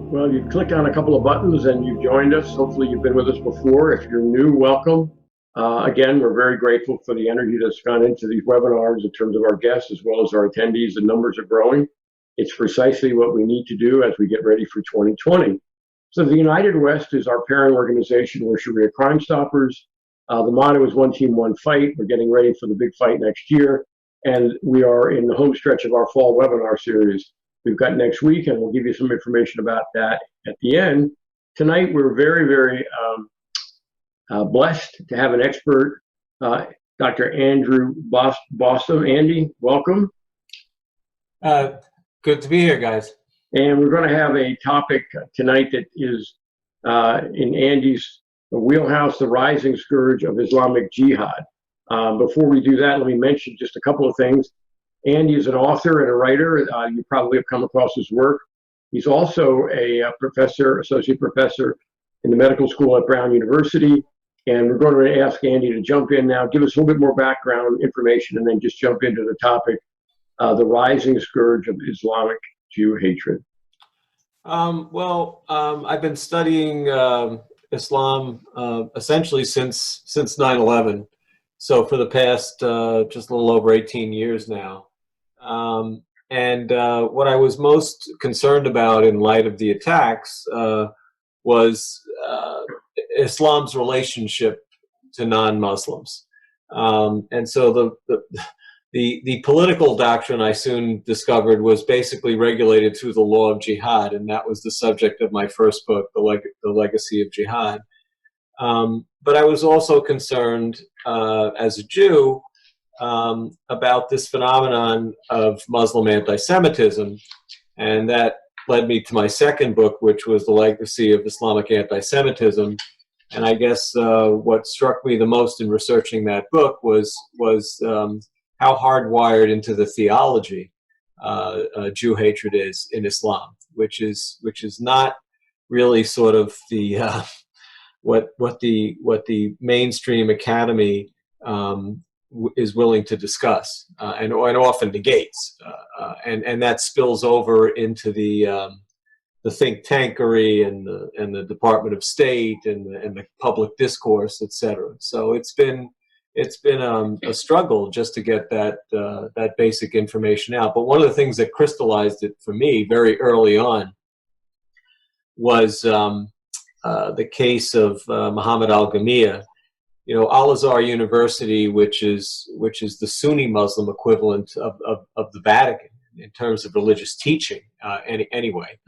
Well, you've clicked on a couple of buttons and you've joined us. Hopefully you've been with us before. If you're new, welcome. Again, we're very grateful for the energy that's gone into these webinars in terms of our guests as well as our attendees. The numbers are growing. It's precisely what we need to do as we get ready for 2020. So the United West is our parent organization. We're Sharia Crime Stoppers. The motto is one team, one fight. We're getting ready for the big fight next year. And we are in the home stretch of our fall webinar series we've got next week, and we'll give you some information about that at the end. Tonight, we're very, very blessed to have an expert, Dr. Andrew Bostom. Andy, welcome. Good to be here, guys. And we're going to have a topic tonight that is in Andy's wheelhouse, the rising scourge of Islamic jihad. Before we do that, let me mention just a couple of things. Andy is an author and a writer. You probably have come across his work. He's also a professor, associate professor in the medical school at Brown University. And we're going to ask Andy to jump in now, give us a little bit more background information, and then just jump into the topic, the rising scourge of Islamic Jew hatred. I've been studying Islam essentially since 9/11. So for the past just a little over 18 years now. What I was most concerned about in light of the attacks was Islam's relationship to non-Muslims. And so the political doctrine I soon discovered was basically regulated through the law of jihad, and that was the subject of my first book, The Legacy of Jihad. But I was also concerned as a Jew about this phenomenon of Muslim anti-Semitism, and that led me to my second book, which was The Legacy of Islamic Anti-Semitism. And I guess what struck me the most in researching that book was how hardwired into the theology Jew hatred is in Islam, which is not really sort of the what the mainstream academy is willing to discuss and often negates, and that spills over into the think tankery and the Department of State and the public discourse, etc. So it's been a struggle just to get that basic information out. But one of the things that crystallized it for me very early on was the case of Muhammad al-Ghamiyya. You know, Al-Azhar University, which is the Sunni Muslim equivalent of the Vatican in terms of religious teaching, anyway,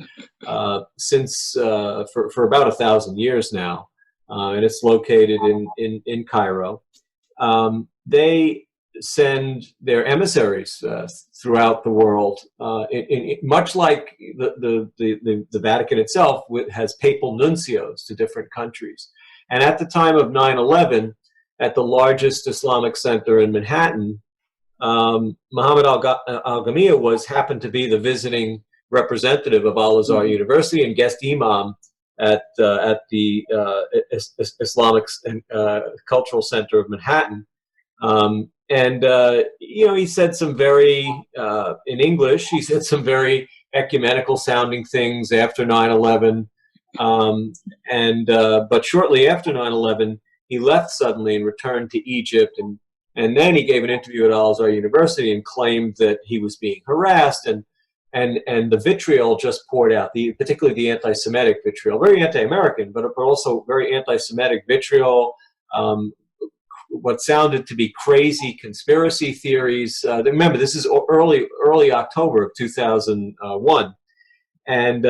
since for about 1,000 years now, and it's located in Cairo. They send their emissaries throughout the world, much like the Vatican itself has papal nuncios to different countries. And at the time of 9/11, at the largest Islamic center in Manhattan, Muhammad al-Ghamiyya happened to be the visiting representative of Al-Azhar University and guest imam at the Islamic Cultural Center of Manhattan. He said some very, in English, he said some very ecumenical sounding things after 9/11. But shortly after 9/11, he left suddenly and returned to Egypt. And then he gave an interview at Al-Azhar University and claimed that he was being harassed, and the vitriol just poured out, particularly the anti-Semitic vitriol, very anti-American, but also very anti-Semitic vitriol, what sounded to be crazy conspiracy theories. Remember, this is early October of 2001. And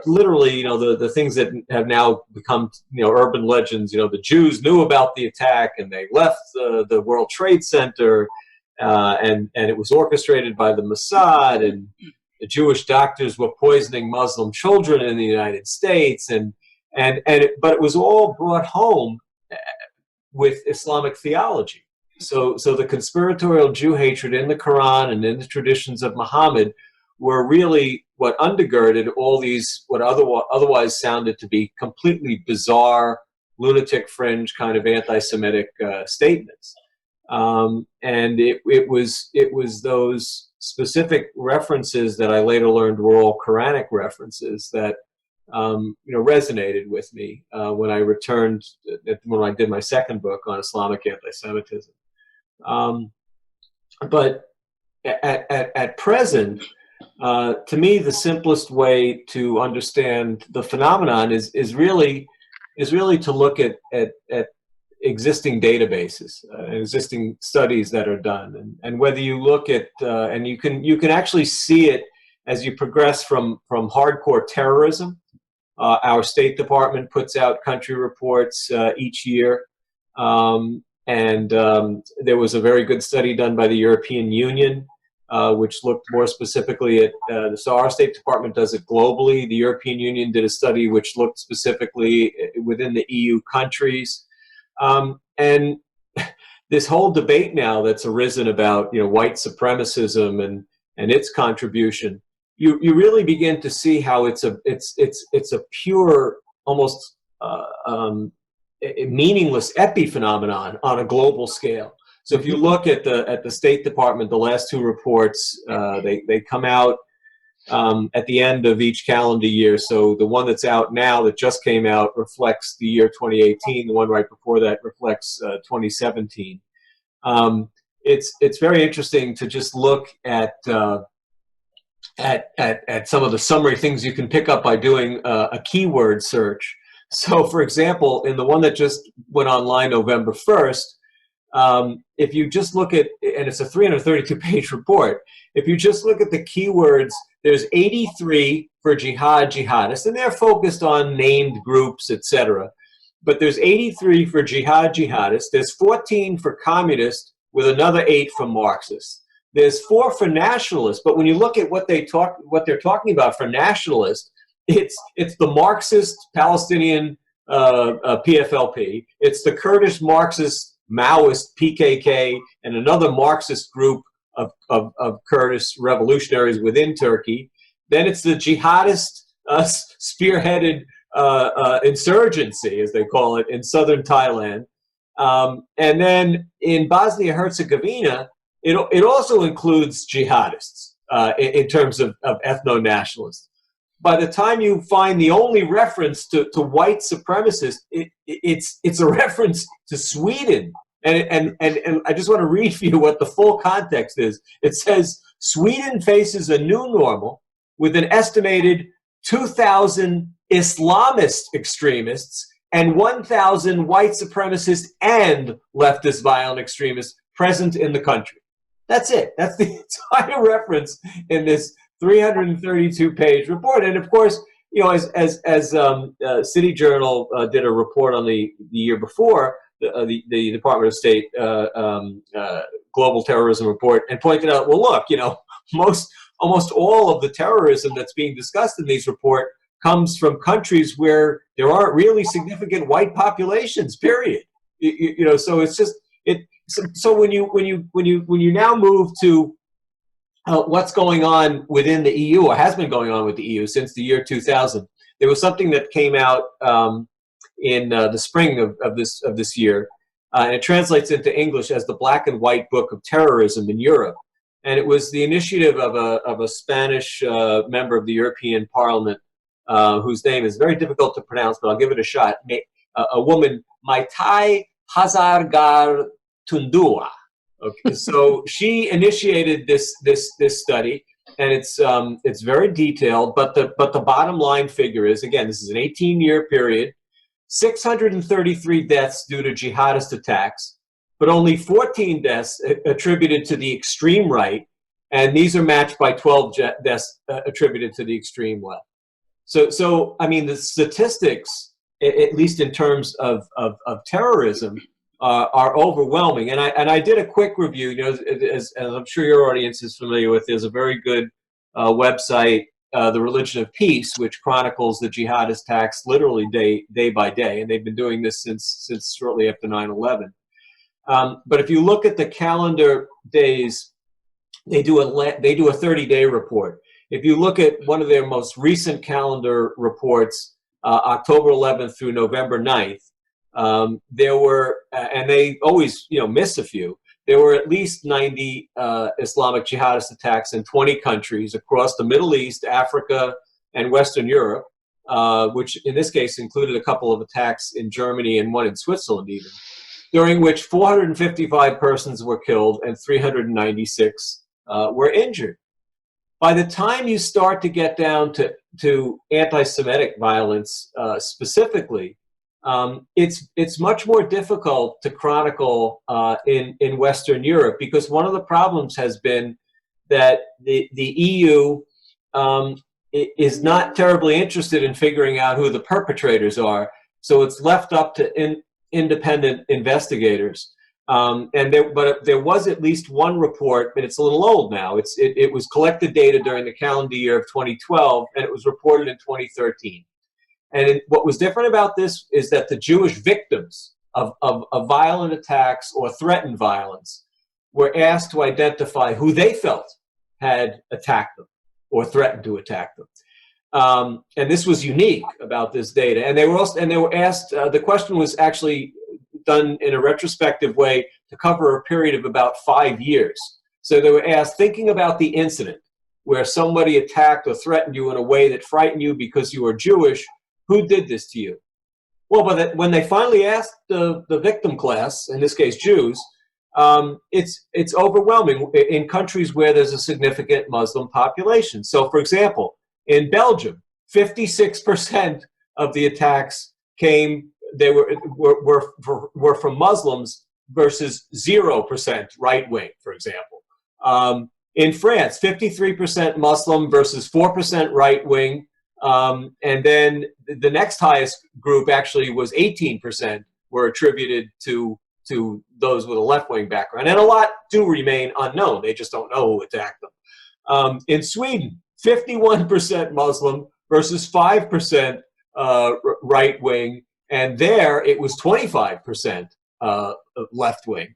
literally, the things that have now become, urban legends, the Jews knew about the attack and they left the World Trade Center, and it was orchestrated by the Mossad, and the Jewish doctors were poisoning Muslim children in the United States, but it was all brought home with Islamic theology. So the conspiratorial Jew hatred in the Quran and in the traditions of Muhammad were really what undergirded all these what otherwise sounded to be completely bizarre, lunatic fringe kind of anti-Semitic statements. And it was those specific references that I later learned were all Quranic references that resonated with me when I returned, when I did my second book on Islamic anti-Semitism. But at present, to me, the simplest way to understand the phenomenon is really to look at existing databases, existing studies that are done, and whether you look at and you can actually see it as you progress from hardcore terrorism. Our State Department puts out country reports each year, and there was a very good study done by the European Union, which looked more specifically at, so our State Department does it globally. The European Union did a study which looked specifically within the EU countries. And this whole debate now that's arisen about, white supremacism and its contribution, you really begin to see how it's a pure, almost meaningless epiphenomenon on a global scale. So if you look at the State Department, the last two reports, they come out at the end of each calendar year. So the one that's out now, that just came out, reflects the year 2018. The one right before that reflects 2017. It's very interesting to just look at some of the summary things you can pick up by doing a keyword search. So, for example, in the one that just went online November 1st, if you just look at, and it's a 332-page report, if you just look at the keywords, there's 83 for jihadists, and they're focused on named groups, etc. But there's 83 for jihadists. There's 14 for communists, with another 8 for Marxists. There's 4 for nationalists, but when you look at what they're talking about for nationalists, it's the Marxist Palestinian PFLP. It's the Kurdish Marxist Maoist PKK, and another Marxist group of Kurdish revolutionaries within Turkey. Then it's the jihadist spearheaded insurgency, as they call it, in southern Thailand. And then in Bosnia-Herzegovina, it also includes jihadists in terms of ethno-nationalists. By the time you find the only reference to white supremacists, it's a reference to Sweden. And I just want to read for you what the full context is. It says, Sweden faces a new normal with an estimated 2,000 Islamist extremists and 1,000 white supremacists and leftist violent extremists present in the country. That's it. That's the entire reference in this 332-page report. And of course, as City Journal did a report on the year before, the Department of State Global Terrorism Report, and pointed out, well, look, almost all of the terrorism that's being discussed in these reports comes from countries where there aren't really significant white populations. Period. So it's just it. So when you now move to what's going on within the EU, or has been going on with the EU since the year 2000, there was something that came out in the spring of this year, and it translates into English as the Black and White Book of Terrorism in Europe. And it was the initiative of a Spanish member of the European Parliament, whose name is very difficult to pronounce, but I'll give it a shot. A woman, Maite Hazargartundua. Okay, so she initiated this study, and it's very detailed. But the bottom line figure is, again, this is an 18-year period, 633 deaths due to jihadist attacks, but only 14 deaths attributed to the extreme right, and these are matched by 12 deaths attributed to the extreme left. So I mean, the statistics, at least in terms of terrorism, are overwhelming. And I did a quick review. As I'm sure your audience is familiar with, there's a very good website, The Religion of Peace, which chronicles the jihadist attacks literally day by day, and they've been doing this since shortly after 9/11. But if you look at the calendar days, they do a 30-day report. If you look at one of their most recent calendar reports, October 11th through November 9th, there were, and they always miss a few, there were at least 90 Islamic jihadist attacks in 20 countries across the Middle East, Africa, and Western Europe. which in this case included a couple of attacks in Germany and one in Switzerland even, during which 455 persons were killed and 396 were injured. By the time you start to get down to anti-Semitic violence specifically, it's much more difficult to chronicle in Western Europe, because one of the problems has been that the EU is not terribly interested in figuring out who the perpetrators are, so it's left up to independent investigators. But there was at least one report, but it's a little old now. It was collected data during the calendar year of 2012, and it was reported in 2013. And what was different about this is that the Jewish victims of violent attacks or threatened violence were asked to identify who they felt had attacked them or threatened to attack them. And this was unique about this data. And they were asked, the question was actually done in a retrospective way to cover a period of about 5 years. So they were asked, thinking about the incident where somebody attacked or threatened you in a way that frightened you because you were Jewish, who did this to you? Well, but when they finally asked the victim class, in this case Jews, it's overwhelming in countries where there's a significant Muslim population. So, for example, in Belgium, 56% of the attacks were from Muslims versus 0% right wing, for example. In France, 53% Muslim versus 4% right wing. And then the next highest group actually was 18% were attributed to those with a left-wing background. And a lot do remain unknown. They just don't know who attacked them. In Sweden, 51% Muslim versus 5% right-wing. And there it was 25% left-wing.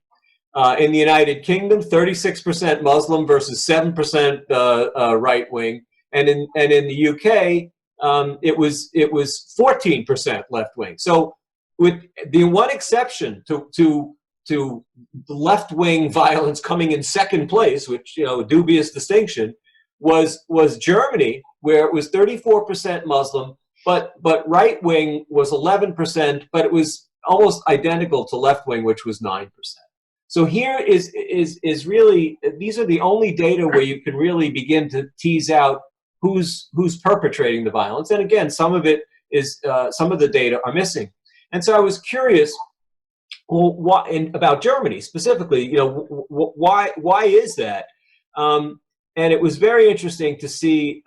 In the United Kingdom, 36% Muslim versus 7% right-wing. And in the UK, it was 14% left-wing. So, with the one exception to the left-wing violence coming in second place, which, dubious distinction, was Germany, where it was 34% Muslim, but right-wing was 11%, but it was almost identical to left-wing, which was 9%. So here is really, these are the only data where you can really begin to tease out who's perpetrating the violence. And again, some of the data are missing. And so I was curious, about Germany specifically, why is that? And it was very interesting to see.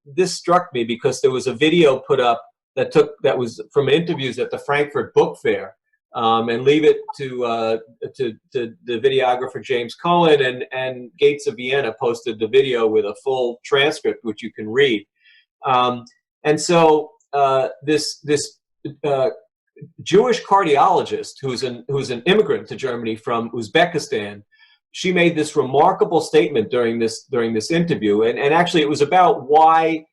This struck me because there was a video put up that was from interviews at the Frankfurt Book Fair, and leave it to the videographer James Cohen, and Gates of Vienna posted the video with a full transcript which you can read. And so this Jewish cardiologist who's an immigrant to Germany from Uzbekistan, she made this remarkable statement during this interview, and actually it was about why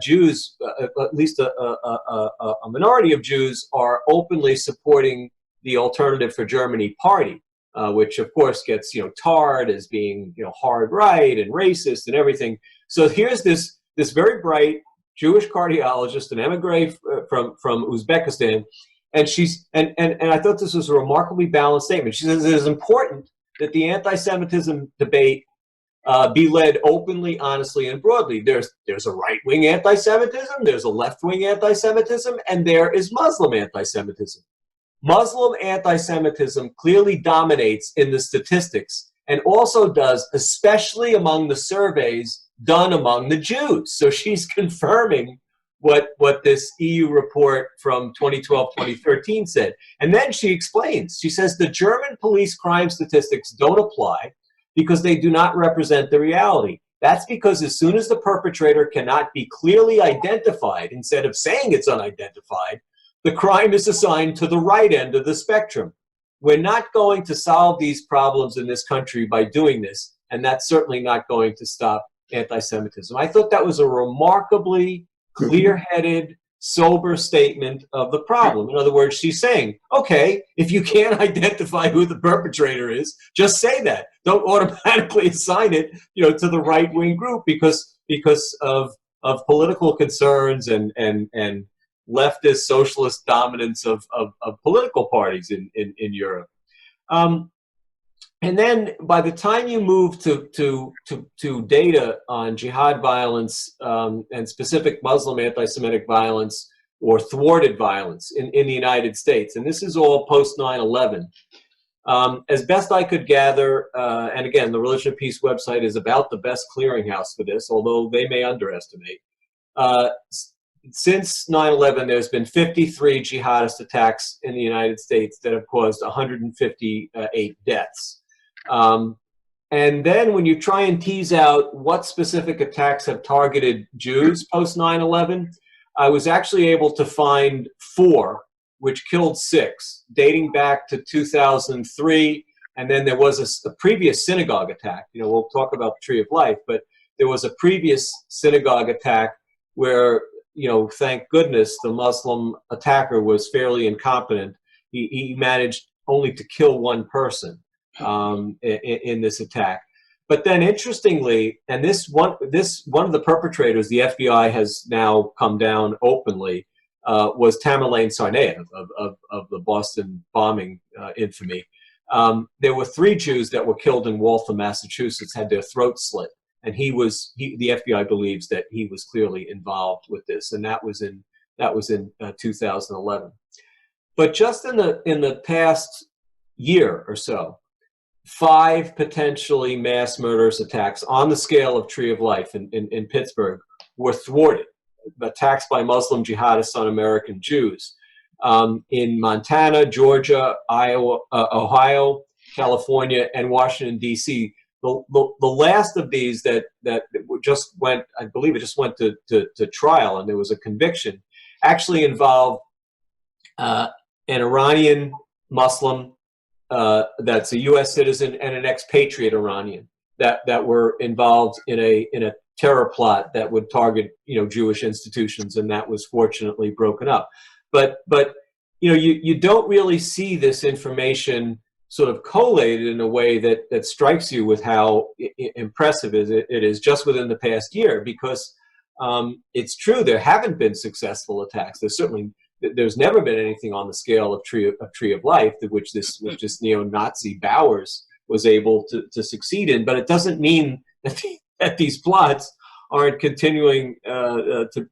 Jews, at least a minority of Jews, are openly supporting the Alternative for Germany party, which of course gets tarred as being hard right and racist and everything. So here's this very bright Jewish cardiologist, an emigre from Uzbekistan, and I thought this was a remarkably balanced statement. She says it is important that the anti-Semitism debate be led openly, honestly, and broadly. There's a right-wing anti-Semitism, there's a left-wing anti-Semitism, and there is Muslim anti-Semitism. Muslim anti-Semitism clearly dominates in the statistics, and also does, especially among the surveys done among the Jews. So she's confirming what this EU report from 2012-2013 said. And then she explains, she says the German police crime statistics don't apply because they do not represent the reality. That's because as soon as the perpetrator cannot be clearly identified, instead of saying it's unidentified, the crime is assigned to the right end of the spectrum. We're not going to solve these problems in this country by doing this, and that's certainly not going to stop anti-Semitism. I thought that was a remarkably clear-headed, sober statement of the problem. In other words, she's saying, okay, if you can't identify who the perpetrator is, just say that. Don't automatically assign it, to the right-wing group because of of political concerns and leftist socialist dominance of political parties in Europe. And then by the time you move to data on jihad violence and specific Muslim anti-Semitic violence or thwarted violence in the United States, and this is all post 9/11, as best I could gather, and again, the Religion of Peace website is about the best clearinghouse for this, although they may underestimate. Since 9/11, there's been 53 jihadist attacks in the United States that have caused 158 deaths. And then when you try and tease out what specific attacks have targeted Jews post 9/11, I was actually able to find 4, which killed 6, dating back to 2003. And then there was a previous synagogue attack. You know, we'll talk about the Tree of Life, but there was a previous synagogue attack where, you know, thank goodness the Muslim attacker was fairly incompetent. He managed only to kill 1 person in this attack. But then, interestingly, and one of the perpetrators, the FBI has now come down openly, was Tamerlane Tsarnaev of the Boston bombing infamy. There were 3 Jews that were killed in Waltham, Massachusetts, had their throats slit, and the FBI believes that he was clearly involved with this, and that was in 2011. But just in the past year or so, 5 potentially mass murderous attacks on the scale of Tree of Life in Pittsburgh were thwarted. Attacks by Muslim jihadists on American Jews in Montana, Georgia, Iowa, Ohio, California, and Washington, D.C. The last of these that just went, I believe it just went to trial, and there was a conviction, actually involved an Iranian Muslim that's a U.S. citizen and an expatriate Iranian that were involved in a terror plot that would target, you know, Jewish institutions, and that was fortunately broken up. But you know, you don't really see this information sort of collated in a way that strikes you with how impressive it is just within the past year, because it's true there haven't been successful attacks. There's never been anything on the scale of Tree of Life, which this neo-Nazi Bowers was able to succeed in. But it doesn't mean that these plots aren't continuing to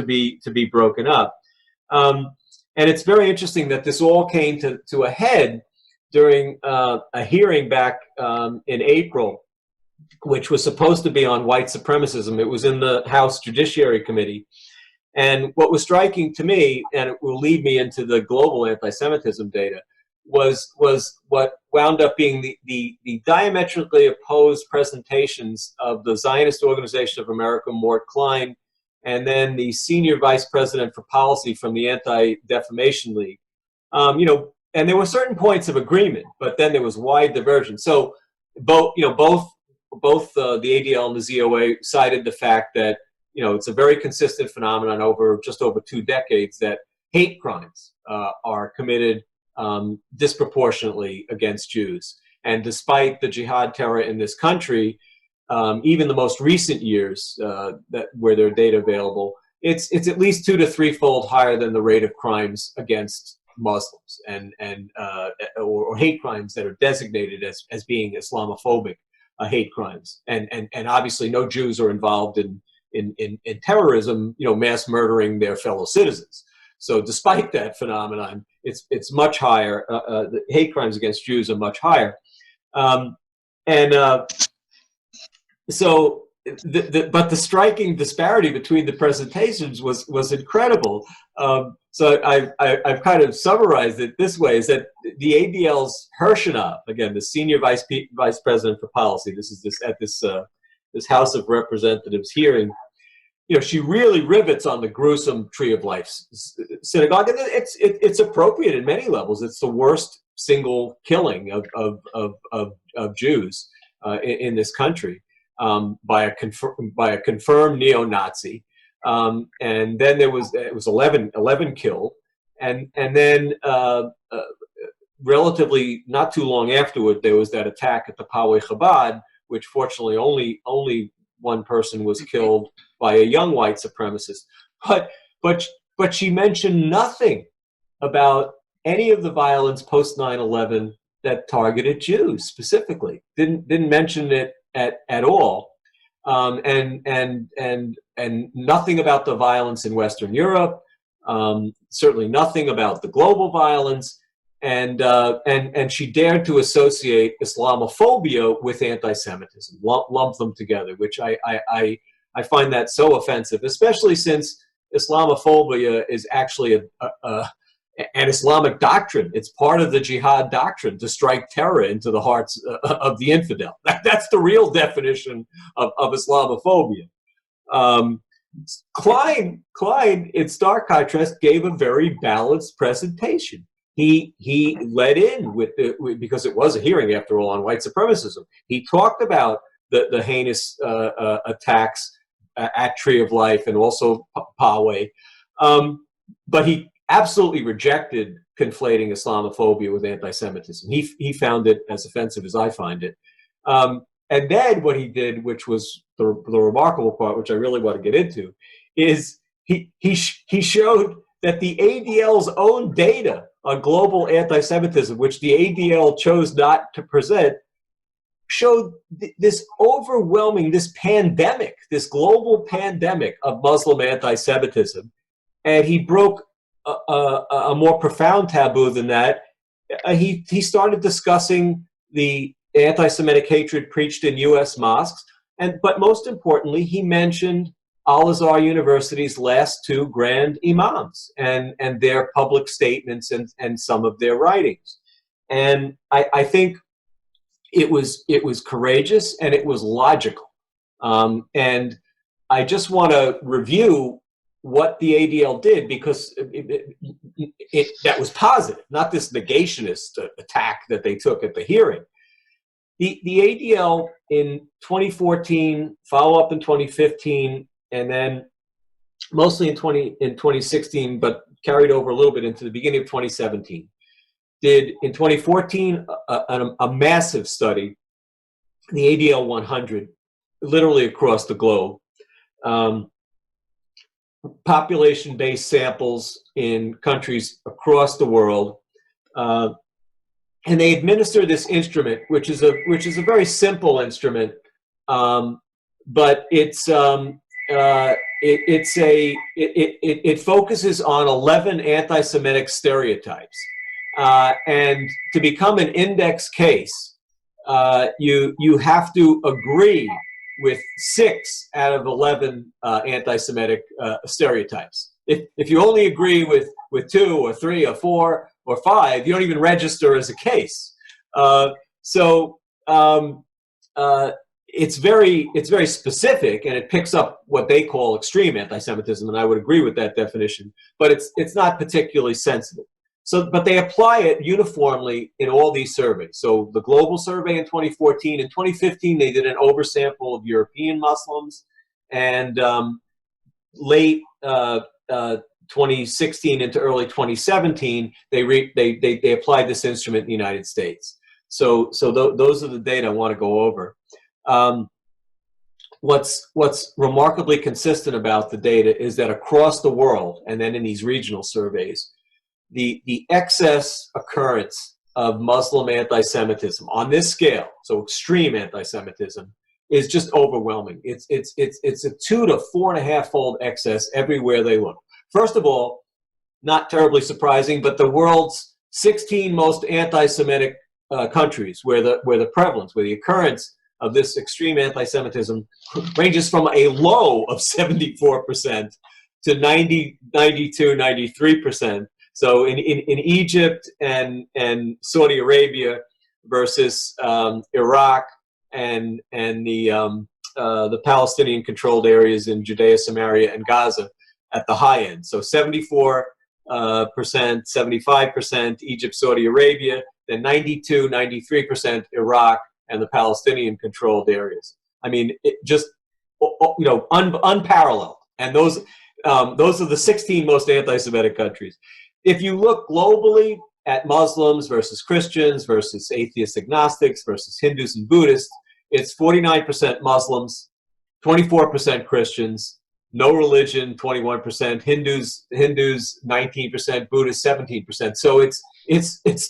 be broken up. And it's very interesting that this all came to a head during a hearing back in April, which was supposed to be on white supremacism. It was in the House Judiciary Committee. And what was striking to me, and it will lead me into the global anti-Semitism data, was what wound up being the diametrically opposed presentations of the Zionist Organization of America, Mort Klein, and then the senior vice president for policy from the Anti-Defamation League. And there were certain points of agreement, but then there was wide divergence. So both the ADL and the ZOA cited the fact that, you know, it's a very consistent phenomenon over 2 decades that hate crimes are committed disproportionately against Jews. And despite the jihad terror in this country, even the most recent years where there are data available, it's at least 2 to 3-fold higher than the rate of crimes against Muslims or hate crimes that are designated as being Islamophobic hate crimes. And obviously no Jews are involved in terrorism, you know, mass murdering their fellow citizens. So despite that phenomenon, it's much higher. The hate crimes against Jews are much higher. So but the striking disparity between the presentations was incredible. So I've kind of summarized it this way: is that the ADL's Hershenov, again, the senior vice president for policy, at this House of Representatives hearing, you know, she really rivets on the gruesome Tree of Life synagogue, and it's appropriate in many levels. It's the worst single killing of Jews in this country by a confirmed neo-Nazi. And then it was 11 killed, and then relatively not too long afterward, there was that attack at the Poway Chabad, which fortunately only one person was killed by a young white supremacist. But but she mentioned nothing about any of the violence post 9/11 that targeted Jews specifically. Didn't mention it at all, and nothing about the violence in Western Europe. Certainly nothing about the global violence, and she dared to associate Islamophobia with anti-Semitism, lump them together, which I find that so offensive, especially since Islamophobia is actually an Islamic doctrine. It's part of the jihad doctrine to strike terror into the hearts of the infidel. That's the real definition of Islamophobia. Klein, in stark contrast, gave a very balanced presentation. He led in because it was a hearing, after all, on white supremacism. He talked about the heinous attacks at Tree of Life and also Poway, but he absolutely rejected conflating Islamophobia with anti-Semitism. He found it as offensive as I find it. And then what he did, which was the remarkable part, which I really want to get into, is he showed that the ADL's own data on global anti-Semitism, which the ADL chose not to present, showed this overwhelming, this pandemic, this global pandemic of Muslim anti-Semitism. And he broke a more profound taboo than that. He started discussing the anti-Semitic hatred preached in U.S. mosques, but most importantly, he mentioned Al-Azhar University's last two grand imams and their public statements and some of their writings. And I think it was courageous and it was logical. And I just want to review what the ADL did, because that was positive, not this negationist attack that they took at the hearing. The ADL in 2014, follow-up in 2015, and then mostly in 2016, but carried over a little bit into the beginning of 2017, did in 2014 a massive study, the ADL 100, literally across the globe. Population-based samples in countries across the world, and they administer this instrument, which is a very simple instrument, but it focuses on 11 anti-Semitic stereotypes, and to become an index case, you have to agree with 6 out of 11 anti-Semitic stereotypes. If you only agree with 2 or 3 or 4 or 5, you don't even register as a case. It's very specific, and it picks up what they call extreme anti-Semitism, and I would agree with that definition. But it's not particularly sensitive. But they apply it uniformly in all these surveys. So the global survey in 2014, in 2015 they did an oversample of European Muslims, and late 2016 into early 2017 they applied this instrument in the United States. So those are the data I want to go over. What's remarkably consistent about the data is that across the world, and then in these regional surveys, the excess occurrence of Muslim anti-Semitism on this scale, so extreme anti-Semitism, is just overwhelming. It's a 2 to 4.5-fold excess everywhere they look. First of all, not terribly surprising, but the world's 16 most anti-Semitic countries where the prevalence, where the occurrence of this extreme anti-Semitism ranges from a low of 74% to 90, 92, 93%. So in Egypt and Saudi Arabia versus Iraq and the Palestinian-controlled areas in Judea, Samaria, and Gaza at the high end. So 74%, 75% Egypt, Saudi Arabia, then 92, 93% Iraq and the Palestinian-controlled areas. I mean, it just unparalleled. And those are the 16 most anti-Semitic countries. If you look globally at Muslims versus Christians versus atheist agnostics versus Hindus and Buddhists, it's 49% Muslims, 24% Christians, no religion, 21%, Hindus 19%, Buddhists 17%. So it's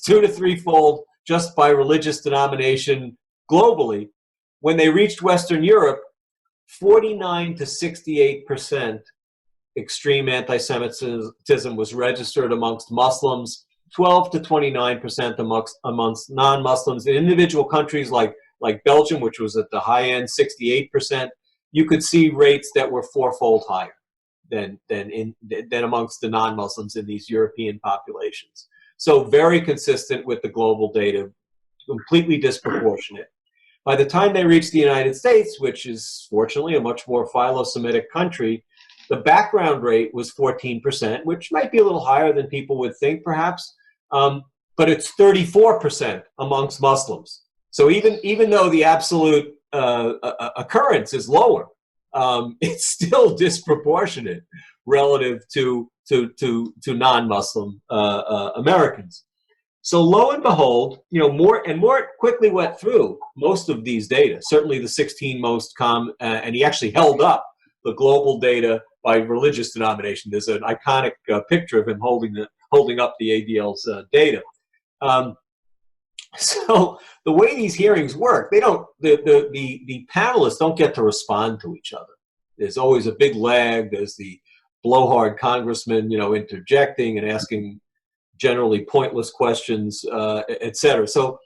2 to 3-fold just by religious denomination globally. When they reached Western Europe, 49 to 68% extreme anti-Semitism was registered amongst Muslims, 12 to 29% amongst non-Muslims. In individual countries like Belgium, which was at the high end, 68%, you could see rates that were 4-fold higher than amongst the non-Muslims in these European populations. So very consistent with the global data, completely disproportionate. By the time they reached the United States, which is fortunately a much more philo-Semitic country, the background rate was 14%, which might be a little higher than people would think, perhaps, but it's 34% amongst Muslims. So even though the absolute occurrence is lower, it's still disproportionate relative to non-Muslim Americans. So lo and behold, more quickly went through most of these data. Certainly the 16 most common, and he actually held up the global data by religious denomination. There's an iconic picture of him holding up the ADL's data. So the way these hearings work, the panelists don't get to respond to each other. There's always a big lag. There's the blowhard congressman, interjecting and asking generally pointless questions, et cetera. So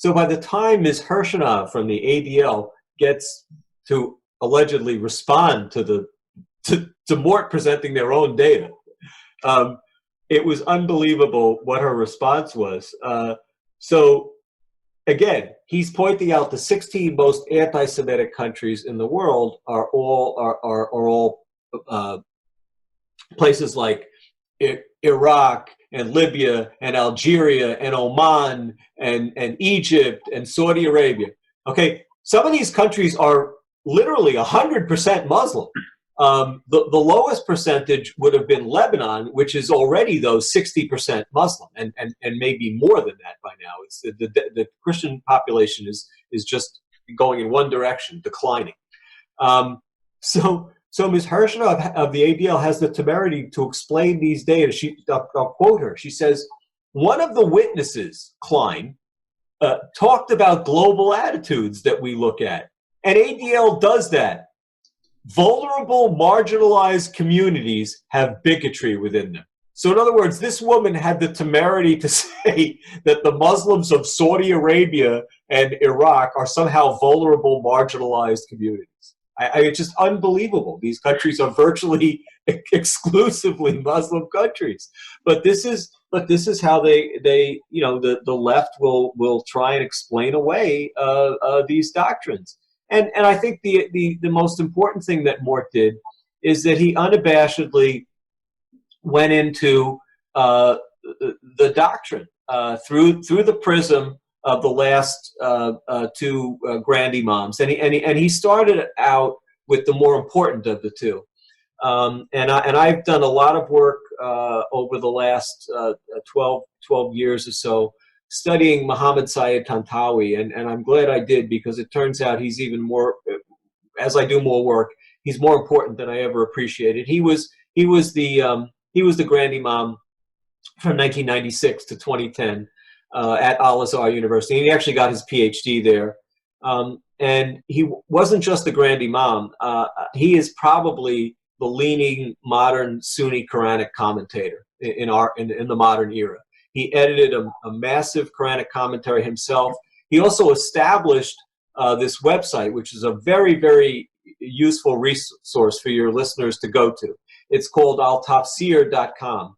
by the time Ms. Hirschenov from the ADL gets to allegedly respond to Mort presenting their own data, it was unbelievable what her response was. So again, he's pointing out the 16 most anti-Semitic countries in the world are all places like Iraq and Libya and Algeria and Oman and Egypt and Saudi Arabia. Okay, some of these countries are literally 100% Muslim. The lowest percentage would have been Lebanon, which is already, though, 60% Muslim, and maybe more than that by now. It's the Christian population is just going in one direction, declining. So Ms. Hirschenov of the ADL has the temerity to explain these data. I'll quote her. She says, one of the witnesses, Klein, talked about global attitudes that we look at. And ADL does that. Vulnerable, marginalized communities have bigotry within them. So in other words, this woman had the temerity to say that the Muslims of Saudi Arabia and Iraq are somehow vulnerable, marginalized communities. It's just unbelievable. These countries are virtually exclusively Muslim countries. But this is how they the left will try and explain away these doctrines. And I think the most important thing that Mort did is that he unabashedly went into the doctrine through the prism of the last two grand imams, and he started out with the more important of the two. And I've done a lot of work over the last 12 years or so studying Muhammad Sayyid Tantawi, and I'm glad I did, because it turns out he's even more, as I do more work, he's more important than I ever appreciated. He was the grand imam from 1996 to 2010 at Al-Azhar University. And he actually got his PhD there. And he wasn't just the grand imam. He is probably the leading modern Sunni Quranic commentator in the modern era. He edited a massive Quranic commentary himself. He also established this website, which is a very, very useful resource for your listeners to go to. It's called altafsir.com.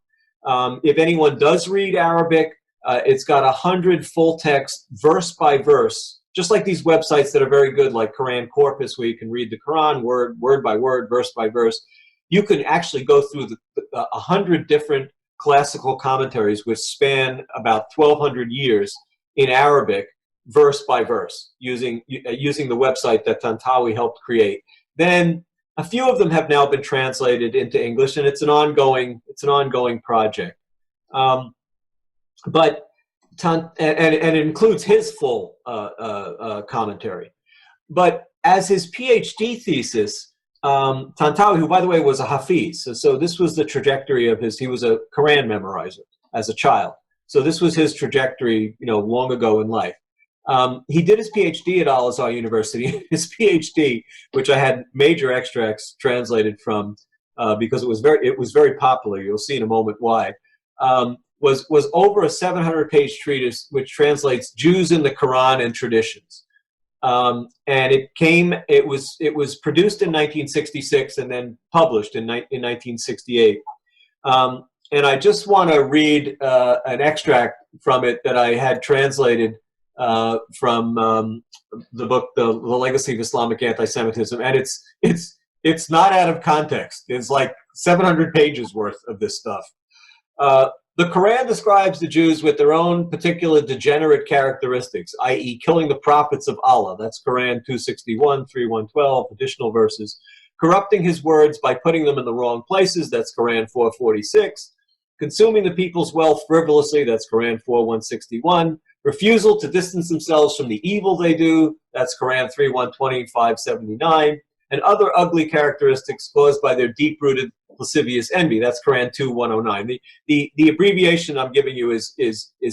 If anyone does read Arabic, it's got 100 full text, verse by verse, just like these websites that are very good, like Quran Corpus, where you can read the Quran word by word, verse by verse. You can actually go through 100 different classical commentaries which span about 1,200 years in Arabic, verse by verse, using the website that Tantawi helped create. Then a few of them have now been translated into English, and it's an ongoing project. But it includes his full commentary. But as his PhD thesis, Tantawi, who by the way was a Hafiz, so this was the trajectory of his. He was a Quran memorizer as a child, so this was his trajectory, long ago in life. He did his PhD at Al Azhar University. His PhD, which I had major extracts translated from, because it was very popular. You'll see in a moment why. Was over a 700-page treatise which translates Jews in the Quran and traditions. And it was produced in 1966 and then published in 1968. And I just want to read an extract from it that I had translated from the book, The Legacy of Islamic Antisemitism. And it's not out of context. It's like 700 pages worth of this stuff. The Quran describes the Jews with their own particular degenerate characteristics, i.e. killing the prophets of Allah. That's Quran 261, 3, 112, additional verses. Corrupting his words by putting them in the wrong places. That's Quran 446. Consuming the people's wealth frivolously. That's Quran 4161. Refusal to distance themselves from the evil they do. That's Quran 3, 120, 579. And other ugly characteristics caused by their deep-rooted lascivious envy. That's Quran 2, 109. The abbreviation I'm giving you is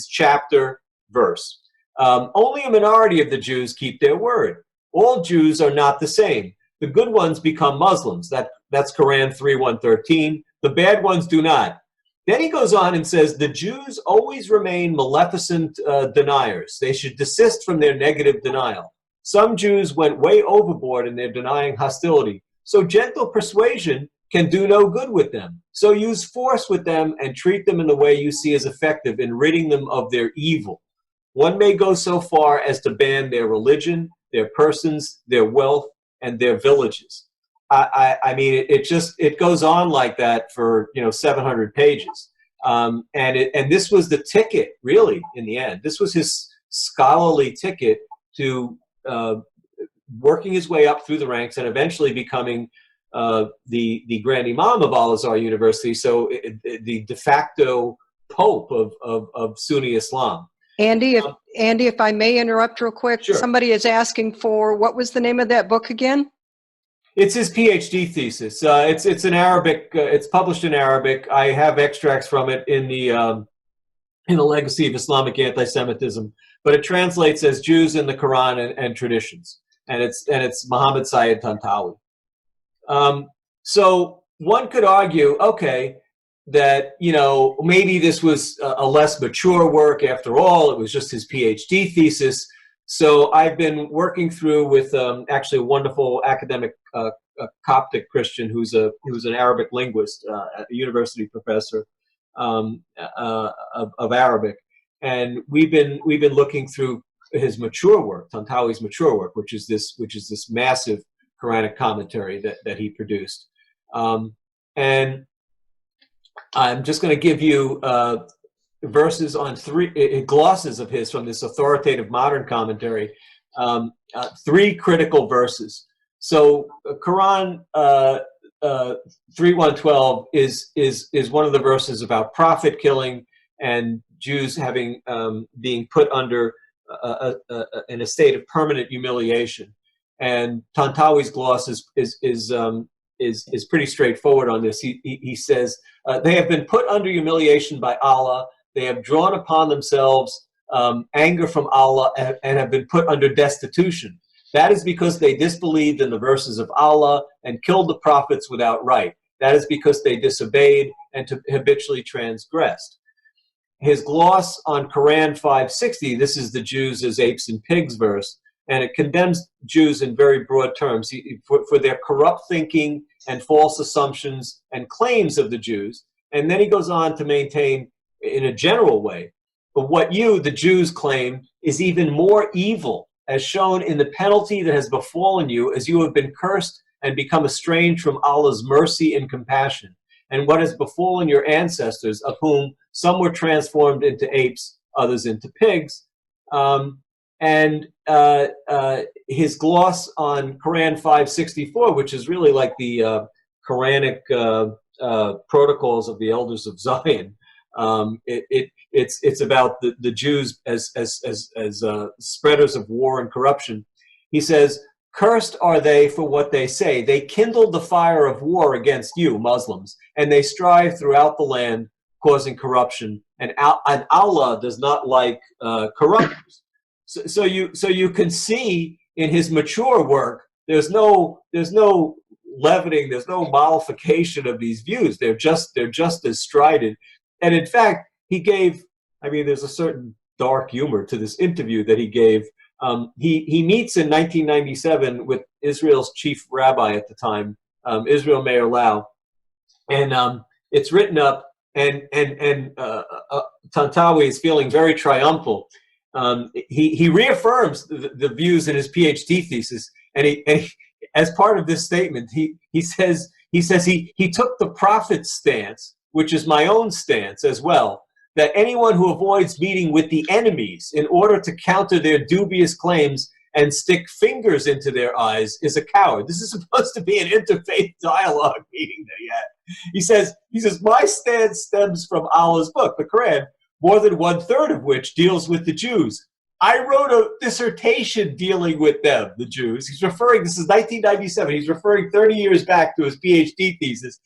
chapter, verse. Only a minority of the Jews keep their word. All Jews are not the same. The good ones become Muslims. That's Quran 3, 113. The bad ones do not. Then he goes on and says, the Jews always remain maleficent deniers. They should desist from their negative denial. Some Jews went way overboard in their denying hostility. So gentle persuasion can do no good with them. So use force with them and treat them in the way you see as effective in ridding them of their evil. One may go so far as to ban their religion, their persons, their wealth, and their villages. I mean, it goes on like that for 700 pages, and this was the ticket, really, in the end. This was his scholarly ticket to working his way up through the ranks and eventually becoming the Grand Imam of Al Azhar University, so the de facto Pope of Sunni Islam. Andy, if I may interrupt real quick, sure. Somebody is asking for, what was the name of that book again? It's his PhD thesis. It's in Arabic. It's published in Arabic. I have extracts from it in the Legacy of Islamic Antisemitism, but it translates as Jews in the Quran and traditions, and it's Muhammad Sayyid Tantawi. So one could argue, okay, that maybe this was a less mature work after all. It was just his PhD thesis. So I've been working through with actually a wonderful academic Coptic Christian who's an Arabic linguist, a university professor of Arabic, and we've been looking through his mature work, Tantawi's mature work, which is this massive Quranic commentary that he produced, and I'm just going to give you verses on glosses of his from this authoritative modern commentary, 3 critical verses. So Quran 3:112 is one of the verses about prophet killing and Jews having being put under in a state of permanent humiliation. And Tantawi's gloss is pretty straightforward on this. He says they have been put under humiliation by Allah. They have drawn upon themselves anger from Allah and have been put under destitution. That is because they disbelieved in the verses of Allah and killed the prophets without right. That is because they disobeyed and habitually transgressed. His gloss on Quran 560, this is the Jews as apes and pigs verse, and it condemns Jews in very broad terms for their corrupt thinking and false assumptions and claims of the Jews. And then he goes on to maintain in a general way, but what you, the Jews, claim is even more evil, as shown in the penalty that has befallen you as you have been cursed and become estranged from Allah's mercy and compassion, and what has befallen your ancestors, of whom some were transformed into apes, others into pigs. His gloss on Quran 564, which is really like the Quranic protocols of the elders of Zion. It's about the Jews as spreaders of war and corruption. He says, Cursed are they for what they say. They kindled the fire of war against you, Muslims, and they strive throughout the land, causing corruption. And Allah does not like corruptors. So you can see in his mature work, there's no leavening, there's no mollification of these views. They're just as strident. And in fact, he gave, I mean, there's a certain dark humor to this interview that he gave. He meets in 1997 with Israel's chief rabbi at the time, Israel Meir Lau, and it's written up. And Tantawi is feeling very triumphal. He reaffirms the views in his PhD thesis, and he as part of this statement, he says he took the prophet's stance, which is my own stance as well, that anyone who avoids meeting with the enemies in order to counter their dubious claims and stick fingers into their eyes is a coward. This is supposed to be an interfaith dialogue meeting that he had. He says, my stance stems from Allah's book, the Quran, more than 1/3 of which deals with the Jews. I wrote a dissertation dealing with them, the Jews. He's referring, this is 1997, he's referring 30 years back to his PhD thesis.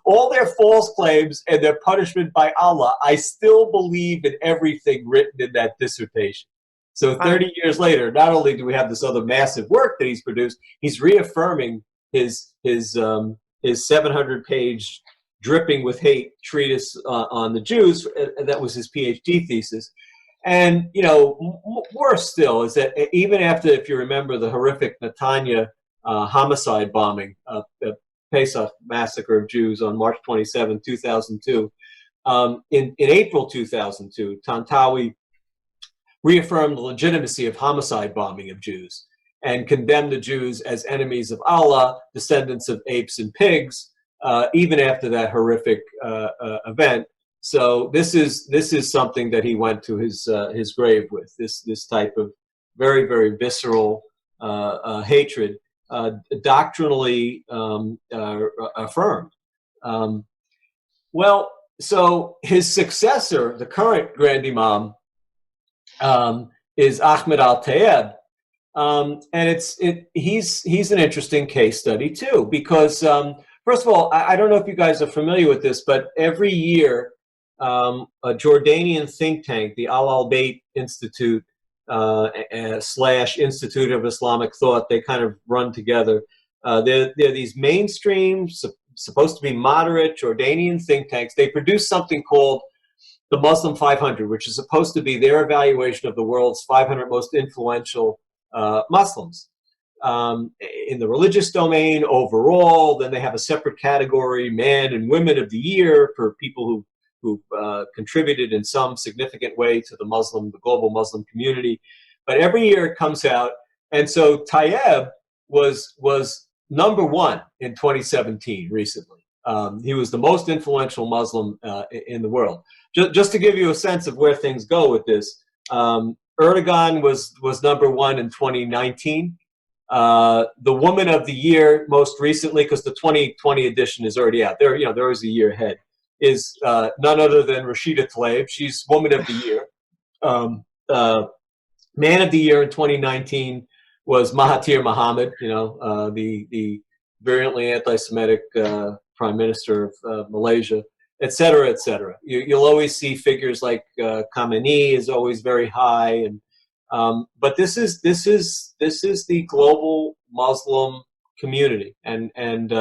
All their false claims and their punishment by Allah, I still believe in everything written in that dissertation. So 30 years later, not only do we have this other massive work that he's produced, he's reaffirming his 700-page dripping with hate treatise on the Jews. That was his PhD thesis. And, you know, worse still is that even after, if you remember, the horrific Netanya homicide bombing, the Pesach massacre of Jews on March 27, 2002, in April 2002, Tantawi reaffirmed the legitimacy of homicide bombing of Jews and condemned the Jews as enemies of Allah, descendants of apes and pigs, even after that horrific event. So this is something that he went to his grave with, this type of very, very visceral hatred, doctrinally affirmed. Well, so his successor, the current Grand Imam, is Ahmed Al-Tayeb, and he's an interesting case study too, because first of all, I don't know if you guys are familiar with this, but every year a Jordanian think tank, the Al-Bayt Institute / Institute of Islamic Thought, they kind of run together. They're these mainstream, supposed to be moderate Jordanian think tanks. They produce something called the Muslim 500, which is supposed to be their evaluation of the world's 500 most influential Muslims. In the religious domain overall, then they have a separate category, man and women of the year, for people who've contributed in some significant way to the global Muslim community. But every year it comes out, and so Tayeb was number 1 in 2017 recently. He was the most influential Muslim in the world. Just to give you a sense of where things go with this, Erdogan was number 1 in 2019. The Woman of the Year most recently, because the 2020 edition is already out. There is a year ahead. Is none other than Rashida Tlaib. She's Woman of the Year. Man of the Year in 2019 was Mahathir Mohamad. The virulently anti-Semitic Prime Minister of Malaysia, et cetera, et cetera. You'll always see figures like Khamenei is always very high, and but this is the global Muslim community, and it's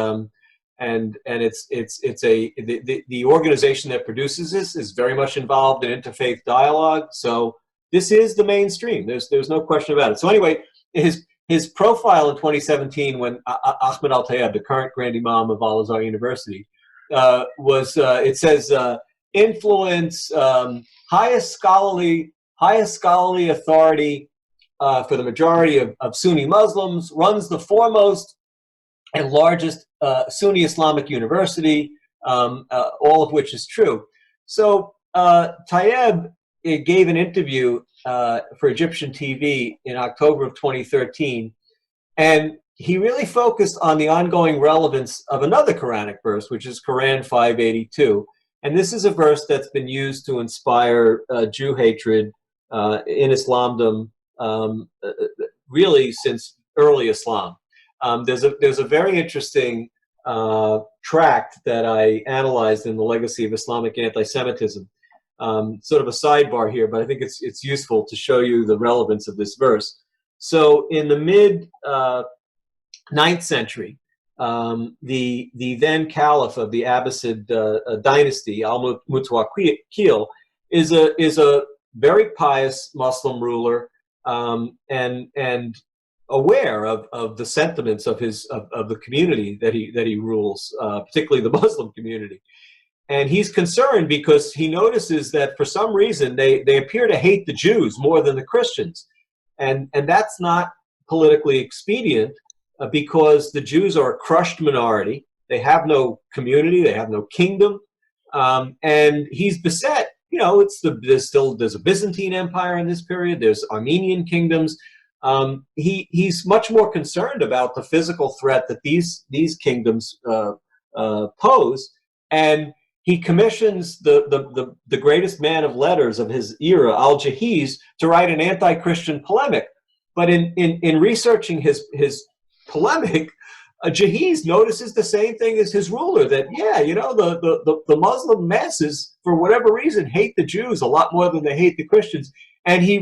the organization that produces this is very much involved in interfaith dialogue. So this is the mainstream. There's no question about it. So anyway, his profile in 2017, when Ahmed Al-Tayeb, the current Grand Imam of Al-Azhar University, was it says influence, highest scholarly authority for the majority of Sunni Muslims, runs the foremost and largest Sunni Islamic university, all of which is true. So Tayeb gave an interview for Egyptian TV in October of 2013, and he really focused on the ongoing relevance of another Quranic verse, which is Quran 582. And this is a verse that's been used to inspire Jew hatred in Islamdom really since early Islam. There's a very interesting tract that I analyzed in The Legacy of Islamic Anti-Semitism. Sort of a sidebar here, but I think it's useful to show you the relevance of this verse. So in the mid 9th century, the then caliph of the Abbasid dynasty, al-Mutawakkil, is a very pious Muslim ruler, and aware of the sentiments of the community that he rules, particularly the Muslim community. And he's concerned because he notices that for some reason they appear to hate the Jews more than the Christians, and that's not politically expedient, because the Jews are a crushed minority. They have no community. They have no kingdom. And he's beset. You know, there's a Byzantine Empire in this period. There's Armenian kingdoms. He's much more concerned about the physical threat that these kingdoms pose. And he commissions the greatest man of letters of his era, Al-Jahiz, to write an anti-Christian polemic. But in researching his polemic, Jahiz notices the same thing as his ruler, that, yeah, you know, the Muslim masses, for whatever reason, hate the Jews a lot more than they hate the Christians. And he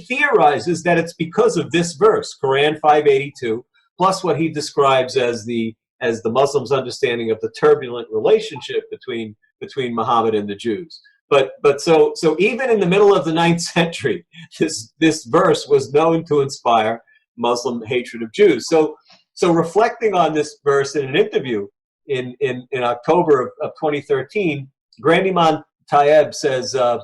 theorizes that it's because of this verse, Quran 582, plus what he describes as the Muslims' understanding of the turbulent relationship between Muhammad and the Jews. But so even in the middle of the 9th century, this verse was known to inspire Muslim hatred of Jews. So reflecting on this verse in an interview in October of 2013, Grandiman Tayyab says, I'm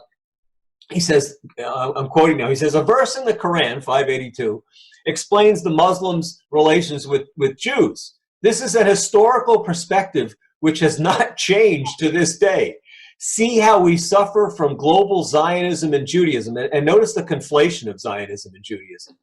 quoting now, he says, a verse in the Quran, 582, explains the Muslims' relations with Jews. This is an historical perspective which has not changed to this day. See how we suffer from global Zionism and Judaism. And notice the conflation of Zionism and Judaism.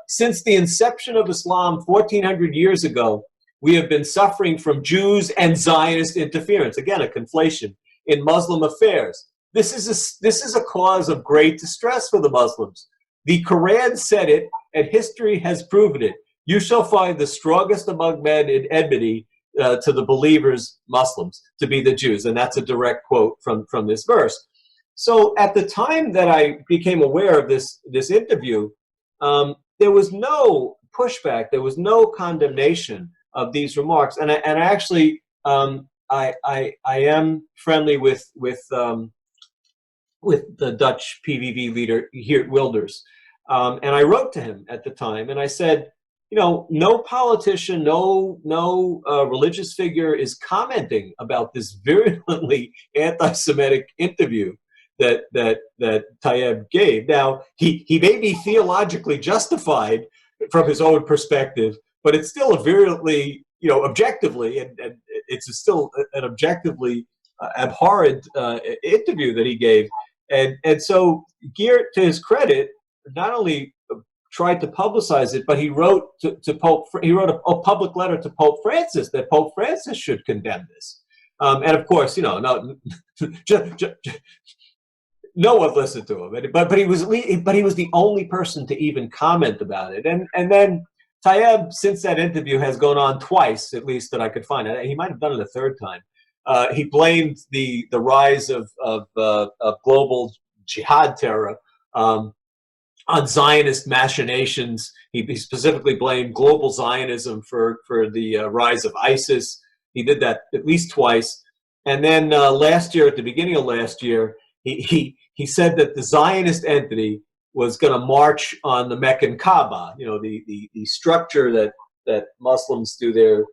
Since the inception of Islam 1,400 years ago, we have been suffering from Jews and Zionist interference. Again, a conflation in Muslim affairs. This is a cause of great distress for the Muslims. The Quran said it, and history has proven it. You shall find the strongest among men in enmity to the believers, Muslims, to be the Jews. And that's a direct quote from this verse. So at the time that I became aware of this interview, there was no pushback. There was no condemnation of these remarks. And I actually, I am friendly with the Dutch PVV leader Geert Wilders. And I wrote to him at the time and I said, you know, no politician, no religious figure is commenting about this virulently anti-Semitic interview that Tayyab gave. Now, he may be theologically justified from his own perspective, but it's still a virulently, you know, objectively, and it's still an objectively abhorrent interview that he gave. And so Geert, to his credit, not only tried to publicize it, but he wrote he wrote a public letter to Pope Francis that Pope Francis should condemn this. And of course, you know, no one listened to him, but he was the only person to even comment about it. And then Tayyab, since that interview, has gone on twice, at least that I could find. He might have done it a third time. He blamed the rise of global jihad terror on Zionist machinations. He specifically blamed global Zionism for the rise of ISIS. He did that at least twice. And then last year, at the beginning of last year, he said that the Zionist entity was going to march on the Meccan Kaaba, you know, the structure that Muslims do their